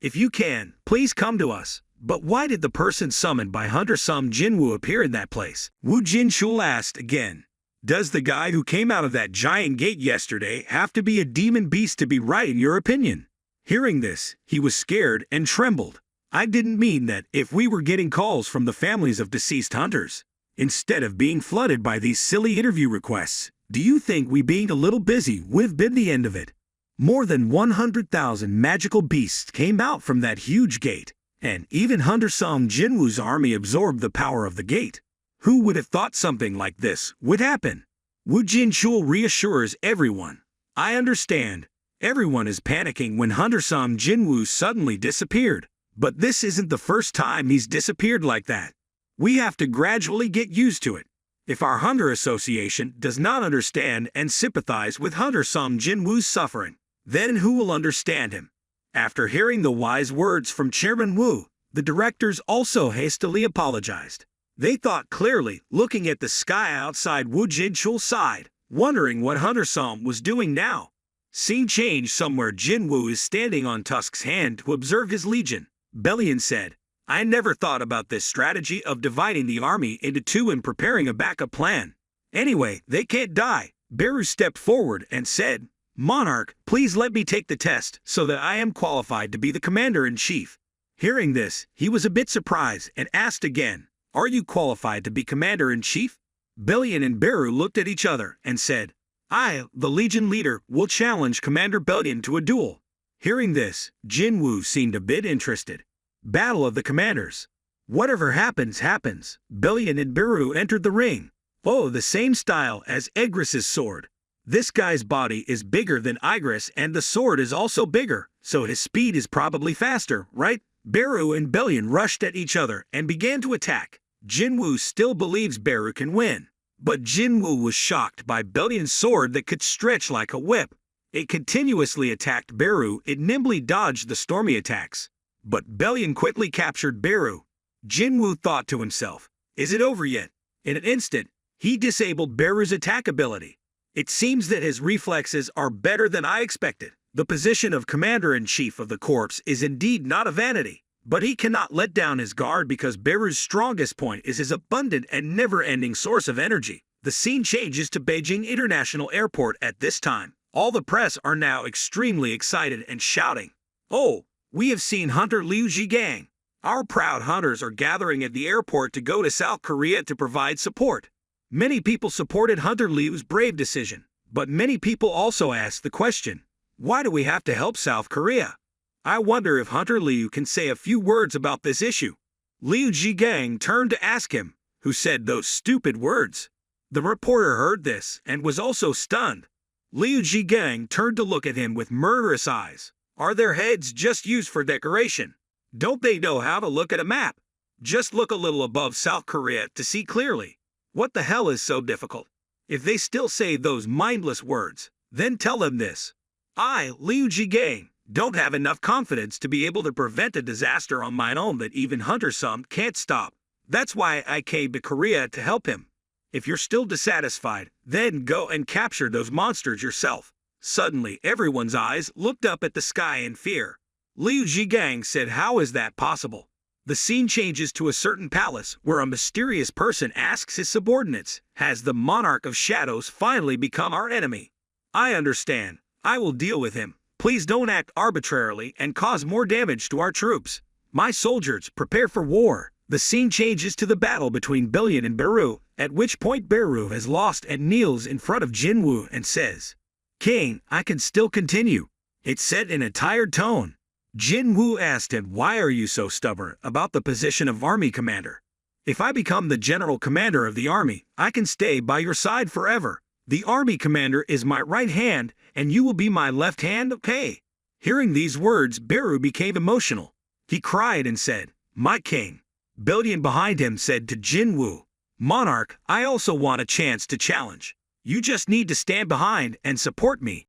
If you can, please come to us. But why did the person summoned by Hunter Sung Jinwoo appear in that place? Woo Jin-chul asked again. Does the guy who came out of that giant gate yesterday have to be a demon beast to be right in your opinion? Hearing this, he was scared and trembled. I didn't mean that if we were getting calls from the families of deceased hunters, instead of being flooded by these silly interview requests, do you think we being a little busy would have been the end of it? More than 100,000 magical beasts came out from that huge gate, and even Hunter Sung Jinwoo's army absorbed the power of the gate. Who would have thought something like this would happen? Woo Jin-chul reassures everyone. I understand. Everyone is panicking when Hunter Sung Jinwoo suddenly disappeared. But this isn't the first time he's disappeared like that. We have to gradually get used to it. If our Hunter Association does not understand and sympathize with Hunter Sung Jinwoo's suffering, then who will understand him? After hearing the wise words from Chairman Woo, the directors also hastily apologized. They thought clearly, looking at the sky outside Woo Jin-chul's side, wondering what Hunter Sung was doing now. Scene change somewhere. Jinwoo is standing on Tusk's hand to observe his legion. Bellion said, I never thought about this strategy of dividing the army into 2 and preparing a backup plan. Anyway, they can't die. Beru stepped forward and said, Monarch, please let me take the test so that I am qualified to be the commander-in-chief. Hearing this, he was a bit surprised and asked again, Are you qualified to be commander-in-chief? Bellion and Beru looked at each other and said, I, the Legion leader, will challenge Commander Bellion to a duel. Hearing this, Jinwoo seemed a bit interested. Battle of the Commanders. Whatever happens, happens. Bellion and Beru entered the ring. Oh, the same style as Egris's sword. This guy's body is bigger than Igris and the sword is also bigger, so his speed is probably faster, right? Beru and Bellion rushed at each other and began to attack. Jinwoo still believes Beru can win. But Jinwoo was shocked by Bellion's sword that could stretch like a whip. It continuously attacked Beru. It nimbly dodged the stormy attacks. But Bellion quickly captured Beru. Jinwoo thought to himself, Is it over yet? In an instant, he disabled Beru's attack ability. It seems that his reflexes are better than I expected. The position of commander-in-chief of the corps is indeed not a vanity, but he cannot let down his guard because Beru's strongest point is his abundant and never-ending source of energy. The scene changes to Beijing International Airport at this time. All the press are now extremely excited and shouting, Oh, we have seen Hunter Liu Zhigang. Our proud hunters are gathering at the airport to go to South Korea to provide support. Many people supported Hunter Liu's brave decision, but many people also asked the question, why do we have to help South Korea? I wonder if Hunter Liu can say a few words about this issue. Liu Zhigang turned to ask him, who said those stupid words. The reporter heard this and was also stunned. Liu Zhigang turned to look at him with murderous eyes. Are their heads just used for decoration? Don't they know how to look at a map? Just look a little above South Korea to see clearly. What the hell is so difficult? If they still say those mindless words, then tell them this. I, Liu Zhigang, Don't have enough confidence to be able to prevent a disaster on my own that even Hunter Sum can't stop. That's why I came to Korea to help him. If you're still dissatisfied, then go and capture those monsters yourself. Suddenly, everyone's eyes looked up at the sky in fear. Liu Zhigang said, "How is that possible?" The scene changes to a certain palace where a mysterious person asks his subordinates, "Has the monarch of shadows finally become our enemy?" "I understand. I will deal with him. Please don't act arbitrarily and cause more damage to our troops. My soldiers, prepare for war." The scene changes to the battle between Billion and Beru, at which point Beru has lost and kneels in front of Jinwoo and says, "King, I can still continue." It's said in a tired tone. Jinwoo asked him, "Why are you so stubborn about the position of army commander? If I become the general commander of the army, I can stay by your side forever. The army commander is my right hand, and you will be my left hand, okay?" Hearing these words, Beru became emotional. He cried and said, "My king." Billion behind him said to Jinwoo, "Monarch, I also want a chance to challenge. You just need to stand behind and support me."